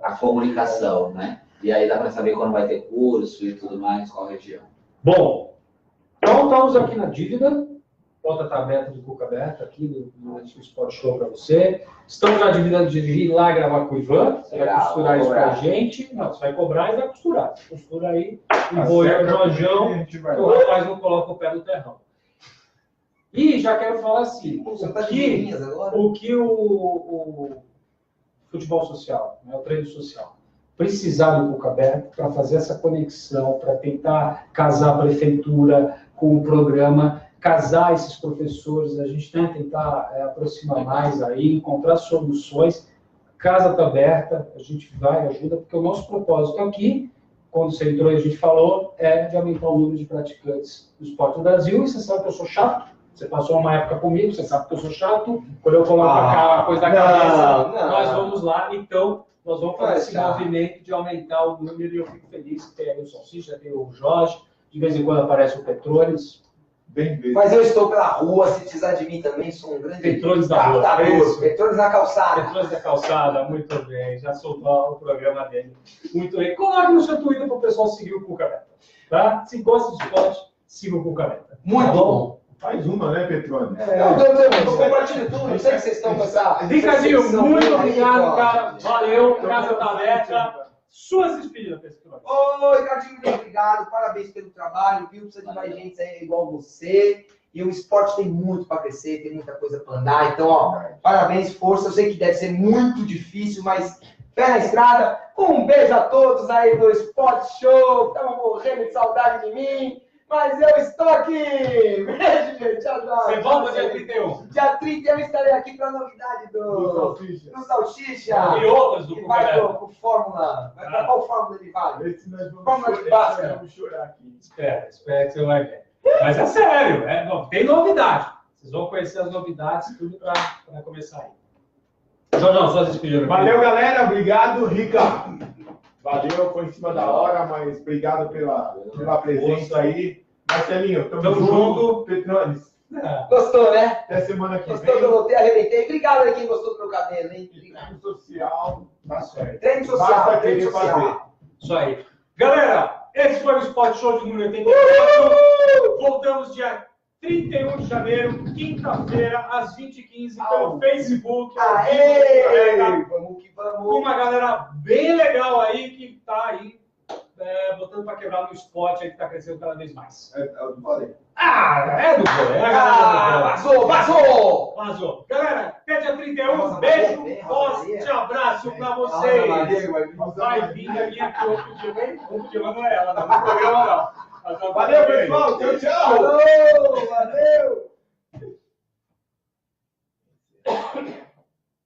a comunicação, né? E aí dá para saber quando vai ter curso e tudo mais, qual região. Bom, então estamos aqui na dívida. Porta está aberta do Cuca aberta aqui no Sport Show para você. Estamos na dívida de ir lá gravar com o Ivan. Você vai costurar isso para a gente. Não, você vai cobrar e vai costurar. Costura aí, envolve o Jorjão, que o rapaz não coloca o pé no terrão. E já quero falar assim, o que o futebol social, né, o treino social, precisar do Cuca aberto para fazer essa conexão, para tentar casar a prefeitura com o programa, casar esses professores, a gente tentar aproximar mais aí, encontrar soluções. Casa está aberta, a gente vai, ajuda, porque o nosso propósito aqui, quando você entrou e a gente falou, é de aumentar o número de praticantes do esporte no Brasil, e você sabe que eu sou chato, você passou uma época comigo, você sabe que eu sou chato, quando eu coloco a coisa na cabeça, nós vamos lá, então, nós vamos fazer esse movimento de aumentar o número, e eu fico feliz que tem aí o Salsicha, tem o Jorge, de vez em quando aparece o Petrones. Mas eu estou pela rua, se precisar de mim também, sou um grande Petrones da rua. Petrones na calçada. Petrones da calçada, muito bem. Já soltou o programa dele. Muito bem. Coloque no seu Twitter para o pessoal seguir o Cuca Beta. Tá? Se gosta de esporte, siga o Cuca Beta. Muito bom. Faz uma, né, Petrone? Eu compartilho tudo. Eu sei que vocês estão com essa... Ricardinho, muito obrigado, cara. Valeu. Casa tá aberta. Suas despedidas, Petrone. Ô, Ricardinho, muito obrigado. Parabéns pelo trabalho, viu? Precisa de mais gente aí igual você. E o esporte tem muito para crescer, tem muita coisa para andar. Então, ó, parabéns, força. Eu sei que deve ser muito difícil, mas fé na estrada. Um beijo a todos aí do Sport Show. Estavam morrendo de saudade de mim. Mas eu estou aqui! Beijo, gente! Tchau, tchau! Você volta dia 31. Dia 30 eu estarei aqui para a novidade do Salsicha. E outras do que vai Cucurella. pro Fórmula. Vai para qual Fórmula ele vai? Esse nós vamos Fórmula de Bhaskara. vamos chorar aqui. Espera que você vai ver. Mas é sério, tem novidade. Vocês vão conhecer as novidades, tudo para começar aí. Jornal, só despedindo. Valeu, galera. Obrigado, Rica. Valeu, foi em cima da hora, mas obrigado pela presença aí. Marcelinho, tamo junto. Petrones, Gostou, né? até semana que Gostou que eu vem. voltei, arrebentei. Obrigado aí quem gostou do meu cabelo, hein? Treino social, tá certo. Treino social, Basta treino querer social. fazer. Isso aí. Galera, esse foi o Sport Show de número 84. Voltamos dia 31 de janeiro, quinta-feira, às 20h15, pelo Facebook. ao vivo, Aê! Vamos que com vamos. uma galera bem legal aí, que tá aí botando para quebrar no esporte aí, que tá crescendo cada vez mais. Eu falei. É do vôlei, é a galera do vôlei. Vazou! Vazou. Galera, até dia 31, Rosa beijo, Maria, forte abraço pra Rosa vocês. Maria, Vai vir aqui outro dia, hein? Outro dia, mas não é ela, não. No programa não. Valeu, pessoal. Tchau, tchau. Falou! Valeu!